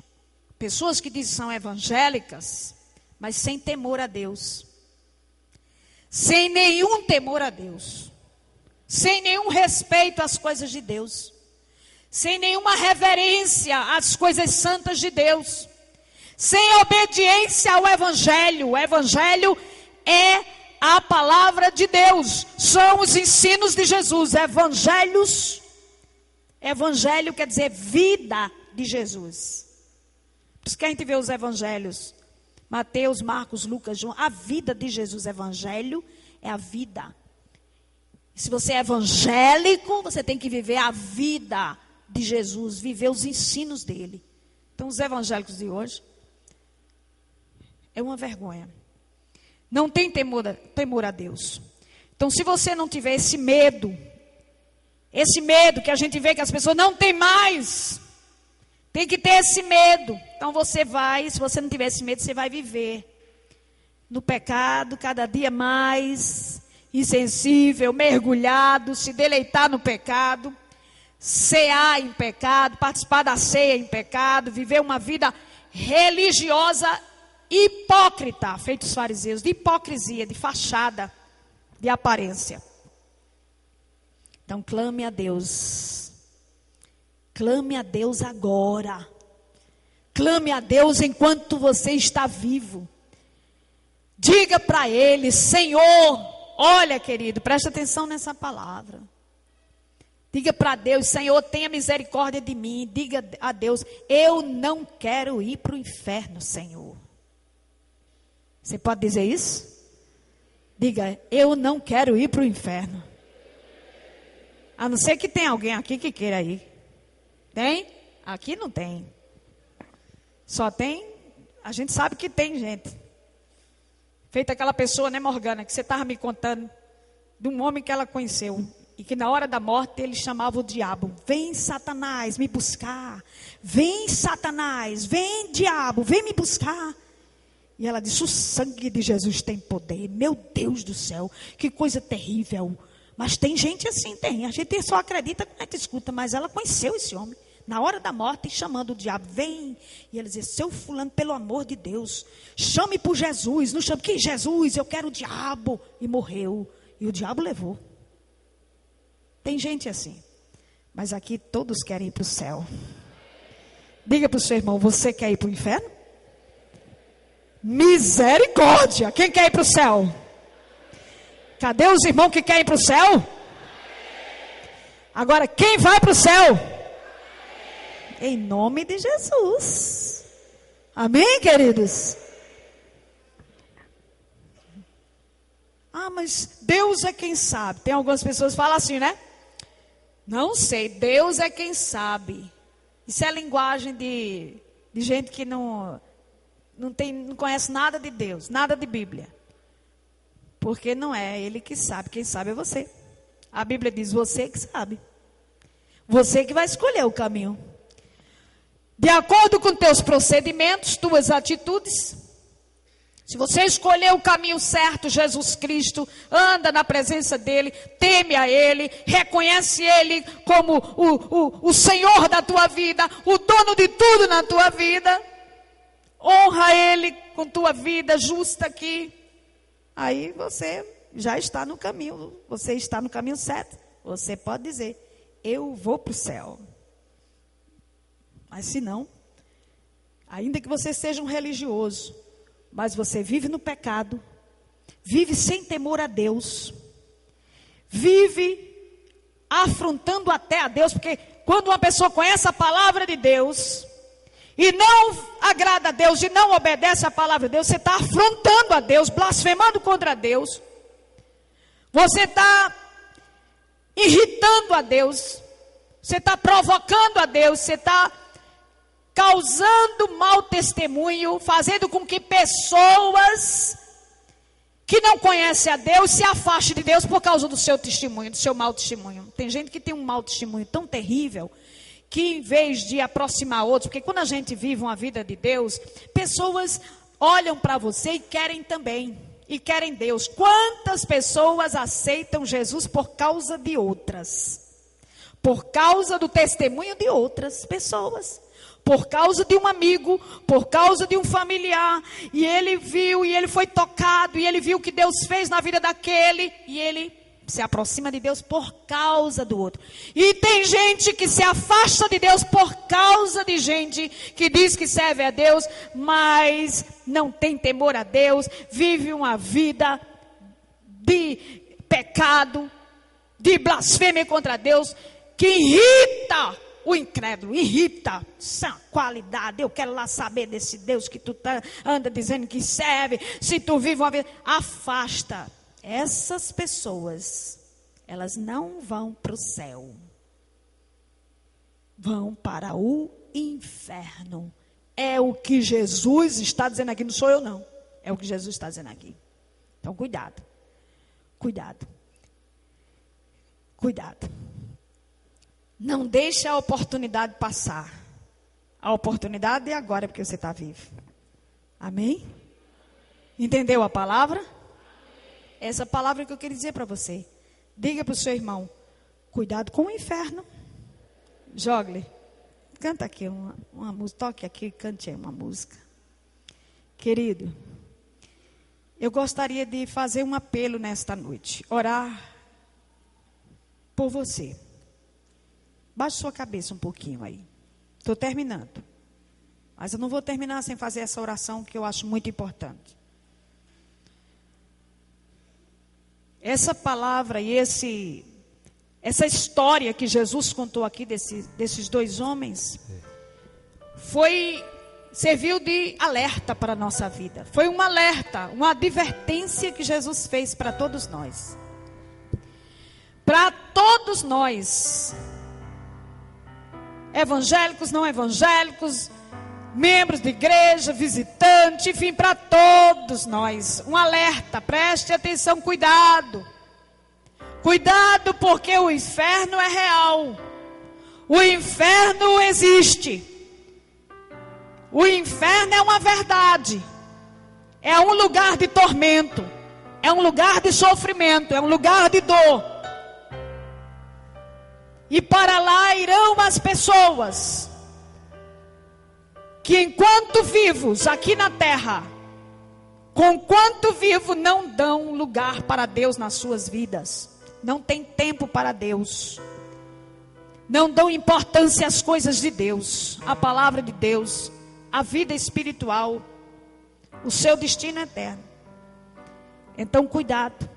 Pessoas que dizem que são evangélicas, mas sem temor a Deus. Sem nenhum temor a Deus. Sem nenhum respeito às coisas de Deus. Sem nenhuma reverência às coisas santas de Deus. sem obediência ao Evangelho. O Evangelho é a palavra de Deus, são os ensinos de Jesus. Evangelho quer dizer vida de Jesus. Por isso que a gente vê os evangelhos, Mateus, Marcos, Lucas, João, a vida de Jesus. Evangelho é a vida. Se você é evangélico, você tem que viver a vida de Jesus, viver os ensinos dele. Então os evangélicos de hoje é uma vergonha. Não tem temor a Deus. Então se você não tiver esse medo que a gente vê que as pessoas não têm mais, tem que ter esse medo. Então você vai, se você não tiver esse medo, você vai viver no pecado cada dia mais insensível, mergulhado, se deleitar no pecado, cear em pecado, participar da ceia em pecado, viver uma vida religiosa hipócrita, feito os fariseus, de hipocrisia, de fachada, de aparência. Então clame a Deus. Clame a Deus agora. Clame a Deus enquanto você está vivo. Diga para Ele: Senhor, olha, querido, presta atenção nessa palavra. Diga para Deus: Senhor, tenha misericórdia de mim. Diga a Deus: eu não quero ir para o inferno, Senhor. Você pode dizer isso? Diga: eu não quero ir para o inferno. A não ser que tenha alguém aqui que queira ir. Tem? Aqui não tem. Só tem, a gente sabe que tem gente. Feita aquela pessoa, né, Morgana, que você estava me contando, de um homem que ela conheceu. E que na hora da morte ele chamava o diabo: vem Satanás me buscar. Vem Satanás, vem diabo, vem me buscar. E ela disse: o sangue de Jesus tem poder. Meu Deus do céu, que coisa terrível. Mas tem gente assim, tem. A gente só acredita quando a gente escuta. Mas ela conheceu esse homem. Na hora da morte, chamando o diabo: vem. E ela dizia: seu fulano, pelo amor de Deus, chame por Jesus. Não chame, que Jesus, eu quero o diabo. E morreu. E o diabo levou. Tem gente assim. Mas aqui todos querem ir para o céu. Diga para o seu irmão: você quer ir para o inferno? Misericórdia! Quem quer ir para o céu? Cadê os irmãos que querem ir para o céu? Agora, quem vai para o céu? Em nome de Jesus. Amém, queridos? Ah, mas Deus é quem sabe. Tem algumas pessoas que falam assim, né? Não sei, Deus é quem sabe. Isso é linguagem de gente que não conhece nada de Deus, nada de Bíblia. Porque não é Ele que sabe, quem sabe é você. A Bíblia diz: você que sabe. Você que vai escolher o caminho. De acordo com teus procedimentos, tuas atitudes. Se você escolher o caminho certo, Jesus Cristo, anda na presença dEle, teme a Ele, reconhece Ele como o Senhor da tua vida, o dono de tudo na tua vida. Honra Ele com tua vida justa aqui. Aí você já está no caminho, você está no caminho certo. Você pode dizer: eu vou para o céu. Mas se não, ainda que você seja um religioso, mas você vive no pecado, vive sem temor a Deus, vive afrontando até a Deus, porque quando uma pessoa conhece a palavra de Deus e não agrada a Deus e não obedece a palavra de Deus, você está afrontando a Deus, blasfemando contra Deus, você está irritando a Deus, você está provocando a Deus, você está causando mau testemunho, fazendo com que pessoas que não conhecem a Deus se afastem de Deus por causa do seu testemunho, do seu mau testemunho. Tem gente que tem um mau testemunho tão terrível que em vez de aproximar outros, porque quando a gente vive uma vida de Deus, pessoas olham para você e querem também, e querem Deus. Quantas pessoas aceitam Jesus por causa de outras? Por causa do testemunho de outras pessoas. Por causa de um amigo, por causa de um familiar, e ele viu, e ele foi tocado, e ele viu o que Deus fez na vida daquele, e ele se aproxima de Deus por causa do outro. E tem gente que se afasta de Deus por causa de gente que diz que serve a Deus, mas não tem temor a Deus, vive uma vida de pecado, de blasfêmia contra Deus, que irrita o incrédulo, irrita. Essa qualidade, eu quero lá saber desse Deus que tu anda dizendo que serve, se tu vive uma vida, afasta. Essas pessoas, elas não vão para o céu, vão para o inferno. É o que Jesus está dizendo aqui, não sou eu não, é o que Jesus está dizendo aqui. Então cuidado, cuidado, cuidado. Não deixe a oportunidade passar. A oportunidade é agora, porque você está vivo. Amém? Entendeu a palavra? Essa palavra que eu queria dizer para você. Diga para o seu irmão, cuidado com o inferno. Jogue-lhe. Canta aqui uma música, toque aqui, cante aí uma música. Querido, eu gostaria de fazer um apelo nesta noite. Orar por você. Baixe sua cabeça um pouquinho aí. Estou terminando. Mas eu não vou terminar sem fazer essa oração que eu acho muito importante. Essa palavra e essa história que Jesus contou aqui desses dois homens serviu de alerta para a nossa vida. Foi um alerta, uma advertência que Jesus fez para todos nós. Para todos nós, evangélicos, não evangélicos, membros de igreja, visitantes, enfim, para todos nós. Um alerta, preste atenção, cuidado. Cuidado, porque o inferno é real. O inferno existe. O inferno é uma verdade. É um lugar de tormento. É um lugar de sofrimento. É um lugar de dor. E para lá irão as pessoas que enquanto vivos aqui na terra, conquanto vivo, não dão lugar para Deus nas suas vidas. Não tem tempo para Deus. Não dão importância às coisas de Deus, à palavra de Deus, à vida espiritual, o seu destino eterno. Então cuidado.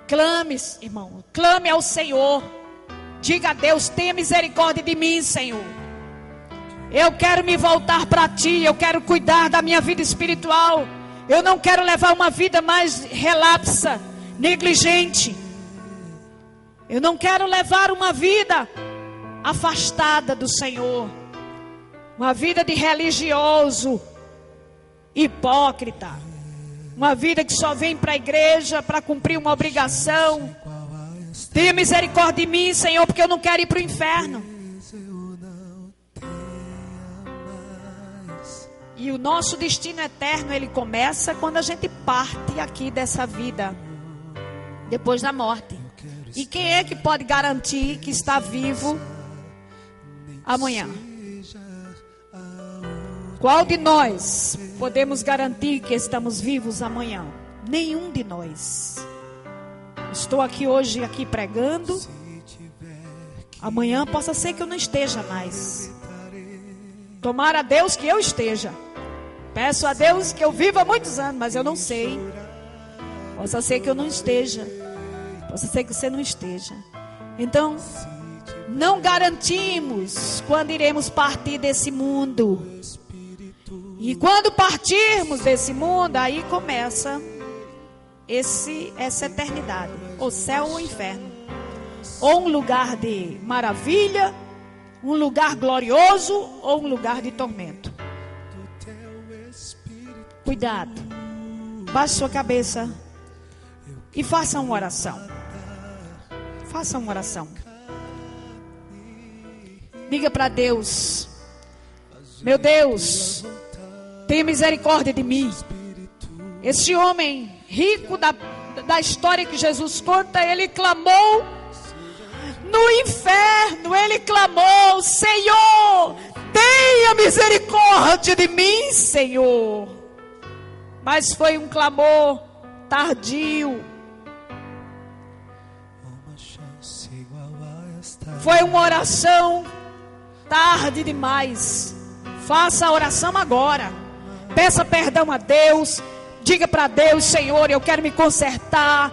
Clame, irmão, clame ao Senhor. Diga a Deus, tenha misericórdia de mim, Senhor. Eu quero me voltar para Ti, eu quero cuidar da minha vida espiritual. Eu não quero levar uma vida mais relapsa, negligente. Eu não quero levar uma vida afastada do Senhor. Uma vida de religioso, hipócrita. Uma vida que só vem para a igreja para cumprir uma obrigação. Tenha misericórdia de mim, Senhor, porque eu não quero ir para o inferno. E o nosso destino eterno, ele começa quando a gente parte aqui dessa vida, depois da morte. E quem é que pode garantir que está vivo amanhã? Qual de nós podemos garantir que estamos vivos amanhã? Nenhum de nós. Estou aqui hoje pregando. Amanhã possa ser que eu não esteja mais. Tomara a Deus que eu esteja. Peço a Deus que eu viva muitos anos, mas eu não sei. Possa ser que eu não esteja. Possa ser que você não esteja. Então, não garantimos quando iremos partir desse mundo. E quando partirmos desse mundo, aí começa essa eternidade. O céu ou o inferno. Ou um lugar de maravilha, um lugar glorioso, ou um lugar de tormento. Cuidado. Baixe sua cabeça e faça uma oração. Faça uma oração. Diga para Deus: meu Deus, tenha misericórdia de mim. Esse homem rico da história que Jesus conta, ele clamou no inferno. Ele clamou: Senhor, tenha misericórdia de mim, Senhor. Mas foi um clamor tardio. Foi uma oração tarde demais. Faça a oração agora. Peça perdão a Deus. Diga para Deus: Senhor, eu quero me consertar.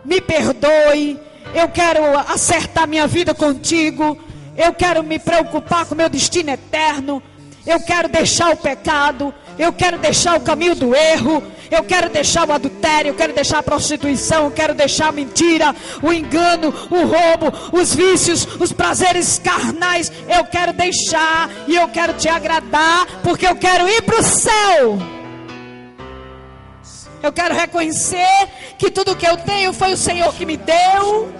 Me perdoe. Eu quero acertar minha vida contigo. Eu quero me preocupar com o meu destino eterno. Eu quero deixar o pecado. Eu quero deixar o caminho do erro. Eu quero deixar o adultério. Eu quero deixar a prostituição. Eu quero deixar a mentira, o engano, o roubo, os vícios, os prazeres carnais. Eu quero deixar e eu quero te agradar, porque eu quero ir para o céu. Eu quero reconhecer que tudo que eu tenho foi o Senhor que me deu.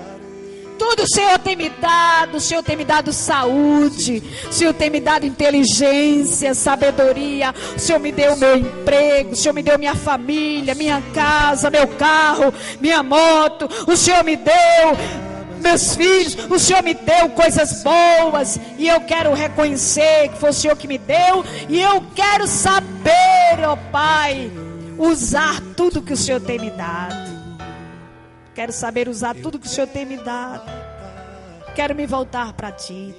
Tudo o Senhor tem me dado. O Senhor tem me dado saúde. O Senhor tem me dado inteligência, sabedoria. O Senhor me deu meu emprego. O Senhor me deu minha família, minha casa, meu carro, minha moto. O Senhor me deu meus filhos. O Senhor me deu coisas boas. E eu quero reconhecer que foi o Senhor que me deu. E eu quero saber, ó Pai, usar tudo que o Senhor tem me dado. Quero saber usar tudo que o Senhor tem me dado. Quero me voltar para Ti.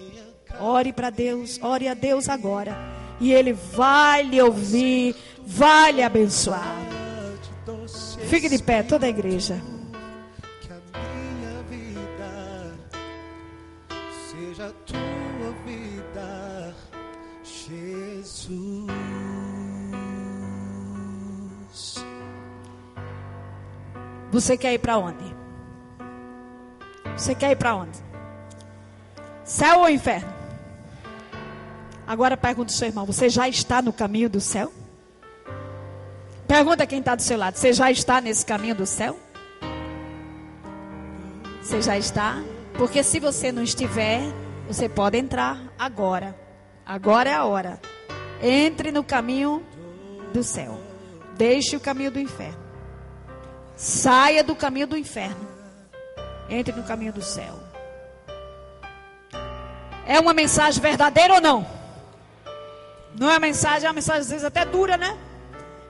Ore para Deus, ore a Deus agora. E Ele vai lhe ouvir, vai lhe abençoar. Fique de pé, toda a igreja. Que a minha vida seja a tua vida, Jesus. Você quer ir para onde? Você quer ir para onde? Céu ou inferno? Agora pergunta ao seu irmão: você já está no caminho do céu? Pergunta quem está do seu lado: você já está nesse caminho do céu? Você já está? Porque se você não estiver, você pode entrar agora. Agora é a hora. Entre no caminho do céu. Deixe o caminho do inferno. Saia do caminho do inferno. Entre no caminho do céu. É uma mensagem verdadeira ou não? Não é uma mensagem, às vezes até dura, né?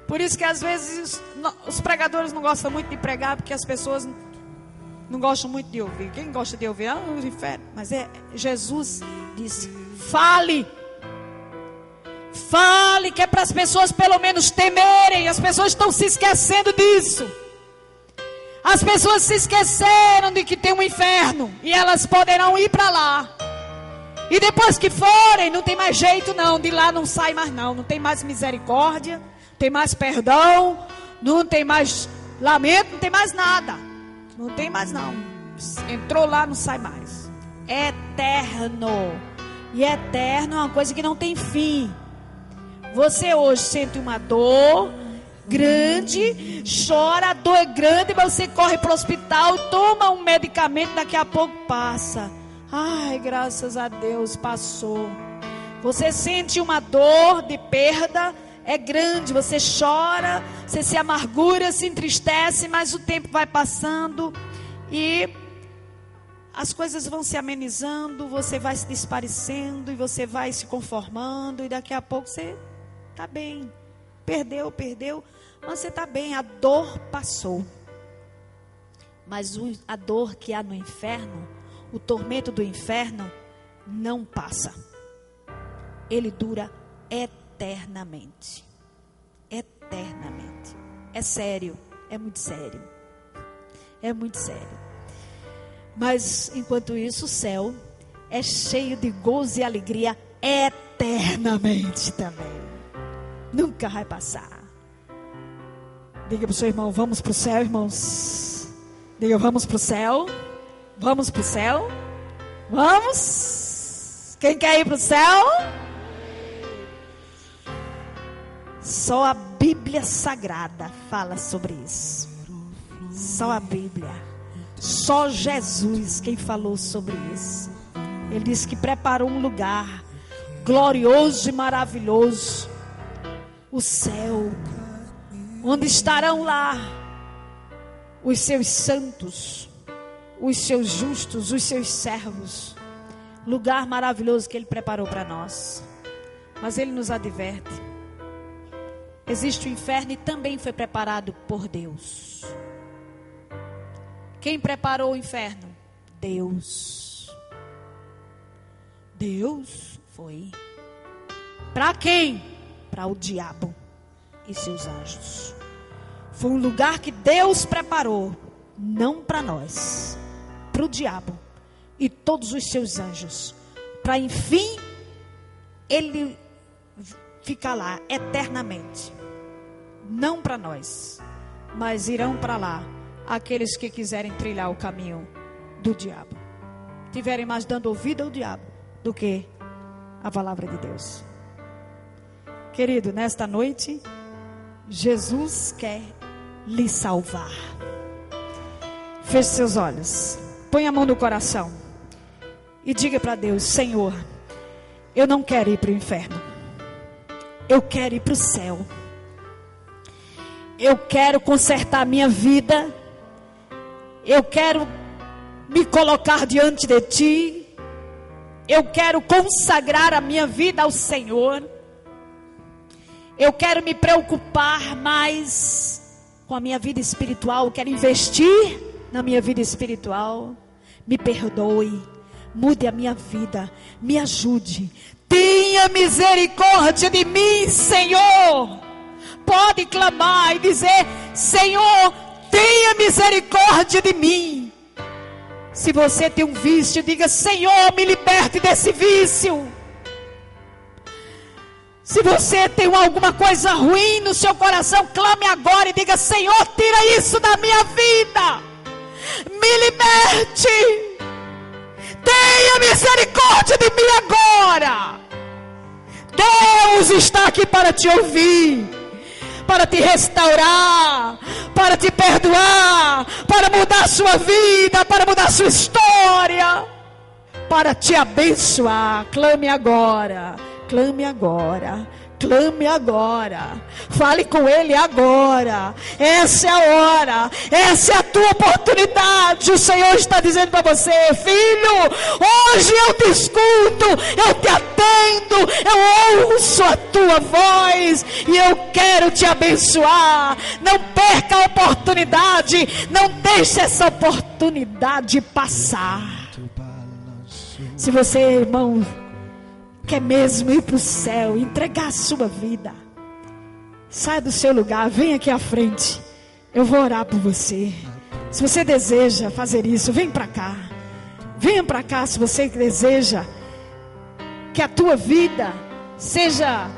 Por isso que às vezes os pregadores não gostam muito de pregar, porque as pessoas não gostam muito de ouvir. Quem gosta de ouvir? O inferno. Mas Jesus disse: fale. Fale, que é para as pessoas pelo menos temerem. As pessoas estão se esquecendo disso. As pessoas se esqueceram de que tem um inferno e elas poderão ir para lá. E depois que forem, não tem mais jeito não. De lá não sai mais não. Não tem mais misericórdia, não tem mais perdão, não tem mais lamento, não tem mais nada. Não tem mais não. Entrou lá, não sai mais. É eterno. E eterno é uma coisa que não tem fim. Você hoje sente uma dor grande, chora, a dor é grande, mas você corre para o hospital, toma um medicamento, daqui a pouco passa. Ai, graças a Deus, passou. Você sente uma dor de perda, é grande, você chora, você se amargura, se entristece, mas o tempo vai passando e as coisas vão se amenizando, você vai se desparecendo e você vai se conformando e daqui a pouco você está bem. Perdeu, mas você está bem, a dor passou. Mas a dor que há no inferno, o tormento do inferno, não passa. Ele dura eternamente. Eternamente. É sério, é muito sério. É muito sério. Mas enquanto isso, o céu é cheio de gozo e alegria eternamente também. Nunca vai passar. Diga para o seu irmão: vamos para o céu, irmãos. Diga: vamos para o céu. Vamos para o céu. Vamos. Quem quer ir para o céu? Só a Bíblia Sagrada fala sobre isso. Só a Bíblia. Só Jesus quem falou sobre isso. Ele disse que preparou um lugar glorioso e maravilhoso, o céu, onde estarão lá os seus santos, os seus justos, os seus servos. Lugar maravilhoso que Ele preparou para nós. Mas Ele nos adverte: existe o inferno e também foi preparado por Deus. Quem preparou o inferno? Deus. Deus? Foi. Para quem? Para o diabo e seus anjos. Foi um lugar que Deus preparou, não para nós, para o diabo e todos os seus anjos, para enfim ele ficar lá eternamente. Não para nós, mas irão para lá aqueles que quiserem trilhar o caminho do diabo, tiverem mais dando ouvido ao diabo do que a palavra de Deus. Querido, nesta noite Jesus quer lhe salvar. Feche seus olhos, põe a mão no coração e diga para Deus: Senhor, eu não quero ir para o inferno, eu quero ir para o céu. Eu quero consertar a minha vida, eu quero me colocar diante de Ti, eu quero consagrar a minha vida ao Senhor. Eu quero me preocupar mais com a minha vida espiritual, quero investir na minha vida espiritual. Me perdoe, mude a minha vida, me ajude, tenha misericórdia de mim, Senhor. Pode clamar e dizer: Senhor, tenha misericórdia de mim. Se você tem um vício, diga: Senhor, me liberte desse vício. Se você tem alguma coisa ruim no seu coração, clame agora e diga: Senhor, tira isso da minha vida, me liberte, tenha misericórdia de mim agora. Deus está aqui para te ouvir, para te restaurar, para te perdoar, para mudar a sua vida, para mudar a sua história, para te abençoar. Clame agora, clame agora, clame agora, fale com Ele agora. Essa é a hora, essa é a tua oportunidade. O Senhor está dizendo para você: filho, hoje eu te escuto, eu te atendo, eu ouço a tua voz e eu quero te abençoar. Não perca a oportunidade, não deixe essa oportunidade passar. Se você, irmão, quer mesmo ir para o céu, entregar a sua vida, saia do seu lugar, vem aqui à frente, eu vou orar por você. Se você deseja fazer isso, vem para cá, venha para cá. Se você deseja que a tua vida seja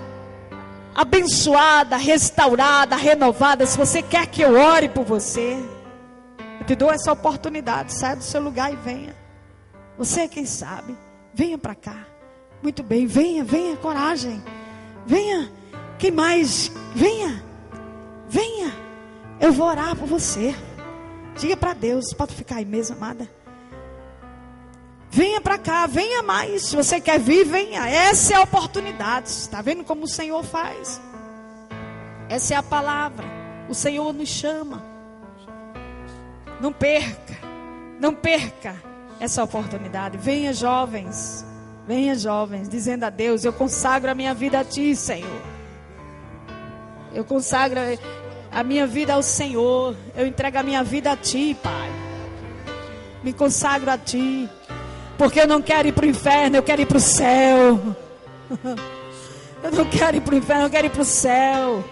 abençoada, restaurada, renovada, se você quer que eu ore por você, eu te dou essa oportunidade. Saia do seu lugar e venha. Você, quem sabe, venha para cá. Muito bem, venha, venha, coragem. Venha, quem mais? Venha, venha. Eu vou orar por você. Diga para Deus, pode ficar aí mesmo, amada. Venha para cá, venha mais. Se você quer vir, venha. Essa é a oportunidade. Está vendo como o Senhor faz? Essa é a palavra. O Senhor nos chama. Não perca, não perca essa oportunidade. Venha, jovens. Venha, jovens, dizendo a Deus: eu consagro a minha vida a Ti, Senhor. Eu consagro a minha vida ao Senhor. Eu entrego a minha vida a Ti, Pai. Me consagro a Ti. Porque eu não quero ir para o inferno, eu quero ir para o céu. Eu não quero ir para o inferno, eu quero ir para o céu.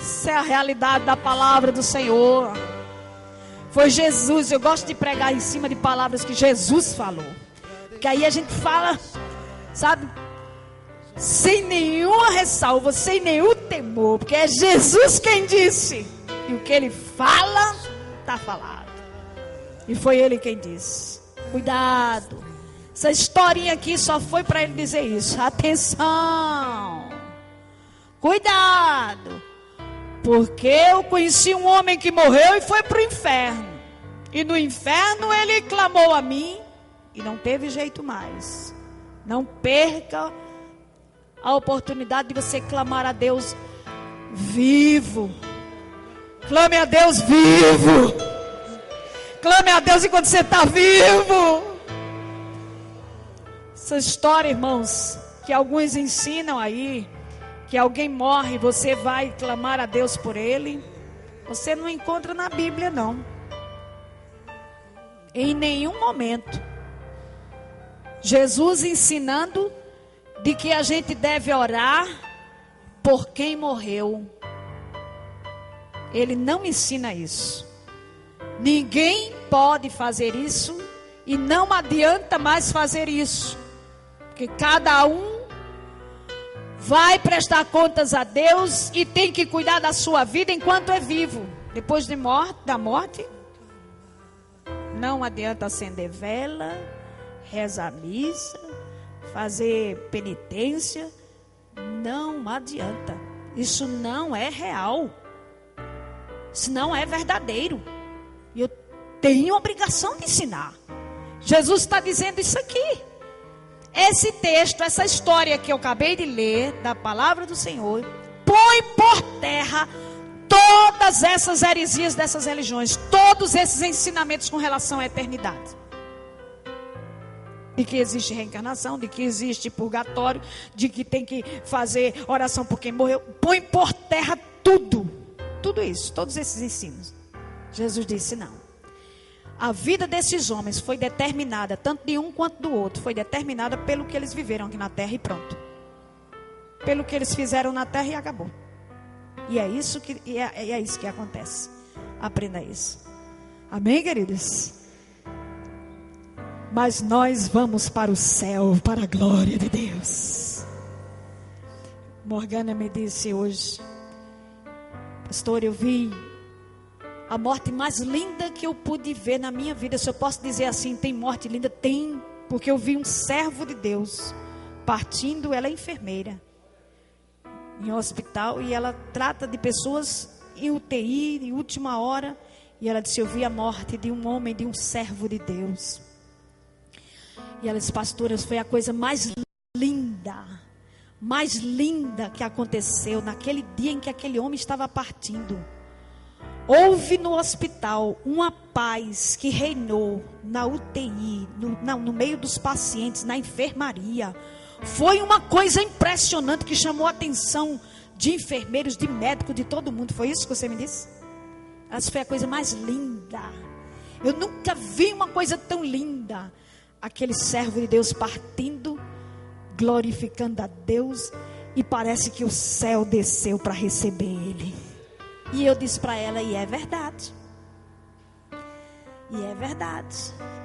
Isso é a realidade da palavra do Senhor. Foi Jesus. Eu gosto de pregar em cima de palavras que Jesus falou. Que aí a gente fala, sabe, sem nenhuma ressalva, sem nenhum temor, porque é Jesus quem disse, e o que Ele fala, está falado. E foi Ele quem disse. Cuidado, essa historinha aqui só foi para Ele dizer isso. Atenção, cuidado, porque eu conheci um homem que morreu e foi para o inferno, e no inferno ele clamou a mim e não teve jeito mais. Não perca a oportunidade de você clamar a Deus vivo. Clame a Deus vivo. Clame a Deus enquanto você está vivo. Essa história, irmãos, que alguns ensinam aí, que alguém morre, você vai clamar a Deus por ele, você não encontra na Bíblia, não. Em nenhum momento Jesus ensinando de que a gente deve orar por quem morreu. Ele não ensina isso. Ninguém pode fazer isso e não adianta mais fazer isso. Porque cada um vai prestar contas a Deus e tem que cuidar da sua vida enquanto é vivo. Depois da morte, não adianta acender vela, rezar missa, fazer penitência. Não adianta. Isso não é real. Isso não é verdadeiro. E eu tenho a obrigação de ensinar. Jesus está dizendo isso aqui. Esse texto, essa história que eu acabei de ler, da palavra do Senhor, põe por terra todas essas heresias dessas religiões, todos esses ensinamentos com relação à eternidade. De que existe reencarnação, de que existe purgatório, de que tem que fazer oração por quem morreu. Põe por terra tudo isso, todos esses ensinos. Jesus disse não. A vida desses homens foi determinada, tanto de um quanto do outro, foi determinada pelo que eles viveram aqui na terra e pronto. Pelo que eles fizeram na terra e acabou. E é isso que acontece. Aprenda isso. Amém, queridos? Mas nós vamos para o céu, para a glória de Deus. Morgana me disse hoje: pastor, eu vi a morte mais linda que eu pude ver na minha vida. Se eu posso dizer assim, tem morte linda? Tem, porque eu vi um servo de Deus partindo. Ela é enfermeira em um hospital e ela trata de pessoas em UTI, em última hora. E ela disse: eu vi a morte de um homem, de um servo de Deus. E ela disse: pastora, foi a coisa mais linda que aconteceu naquele dia em que aquele homem estava partindo. Houve no hospital uma paz que reinou na UTI, no meio dos pacientes, na enfermaria. Foi uma coisa impressionante que chamou a atenção de enfermeiros, de médicos, de todo mundo. Foi isso que você me disse? Essa foi a coisa mais linda. Eu nunca vi uma coisa tão linda. Aquele servo de Deus partindo, glorificando a Deus, e parece que o céu desceu para receber ele. E eu disse para ela: e é verdade. E é verdade.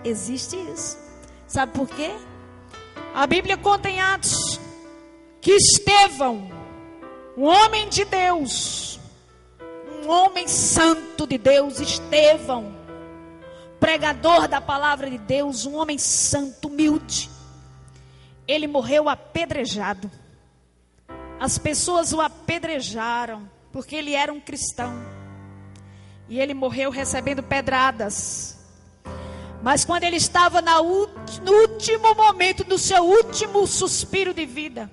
Existe isso. Sabe por quê? A Bíblia conta em Atos que Estevão, um homem de Deus, um homem santo de Deus, Estevão, pregador da palavra de Deus, um homem santo, humilde, ele morreu apedrejado. As pessoas o apedrejaram porque ele era um cristão, e ele morreu recebendo pedradas. Mas quando ele estava no último momento, no seu último suspiro de vida,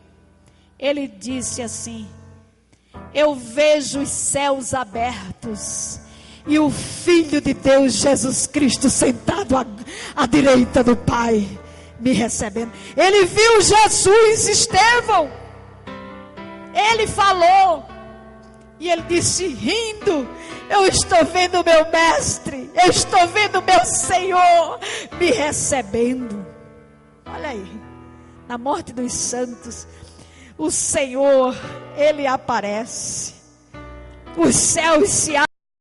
ele disse assim: eu vejo os céus abertos e o Filho de Deus, Jesus Cristo, sentado à direita do Pai, me recebendo. Ele viu Jesus, Estevão. Ele falou. E ele disse, rindo: eu estou vendo o meu mestre, eu estou vendo o meu Senhor me recebendo. Olha aí, na morte dos santos, o Senhor, Ele aparece. Os céus se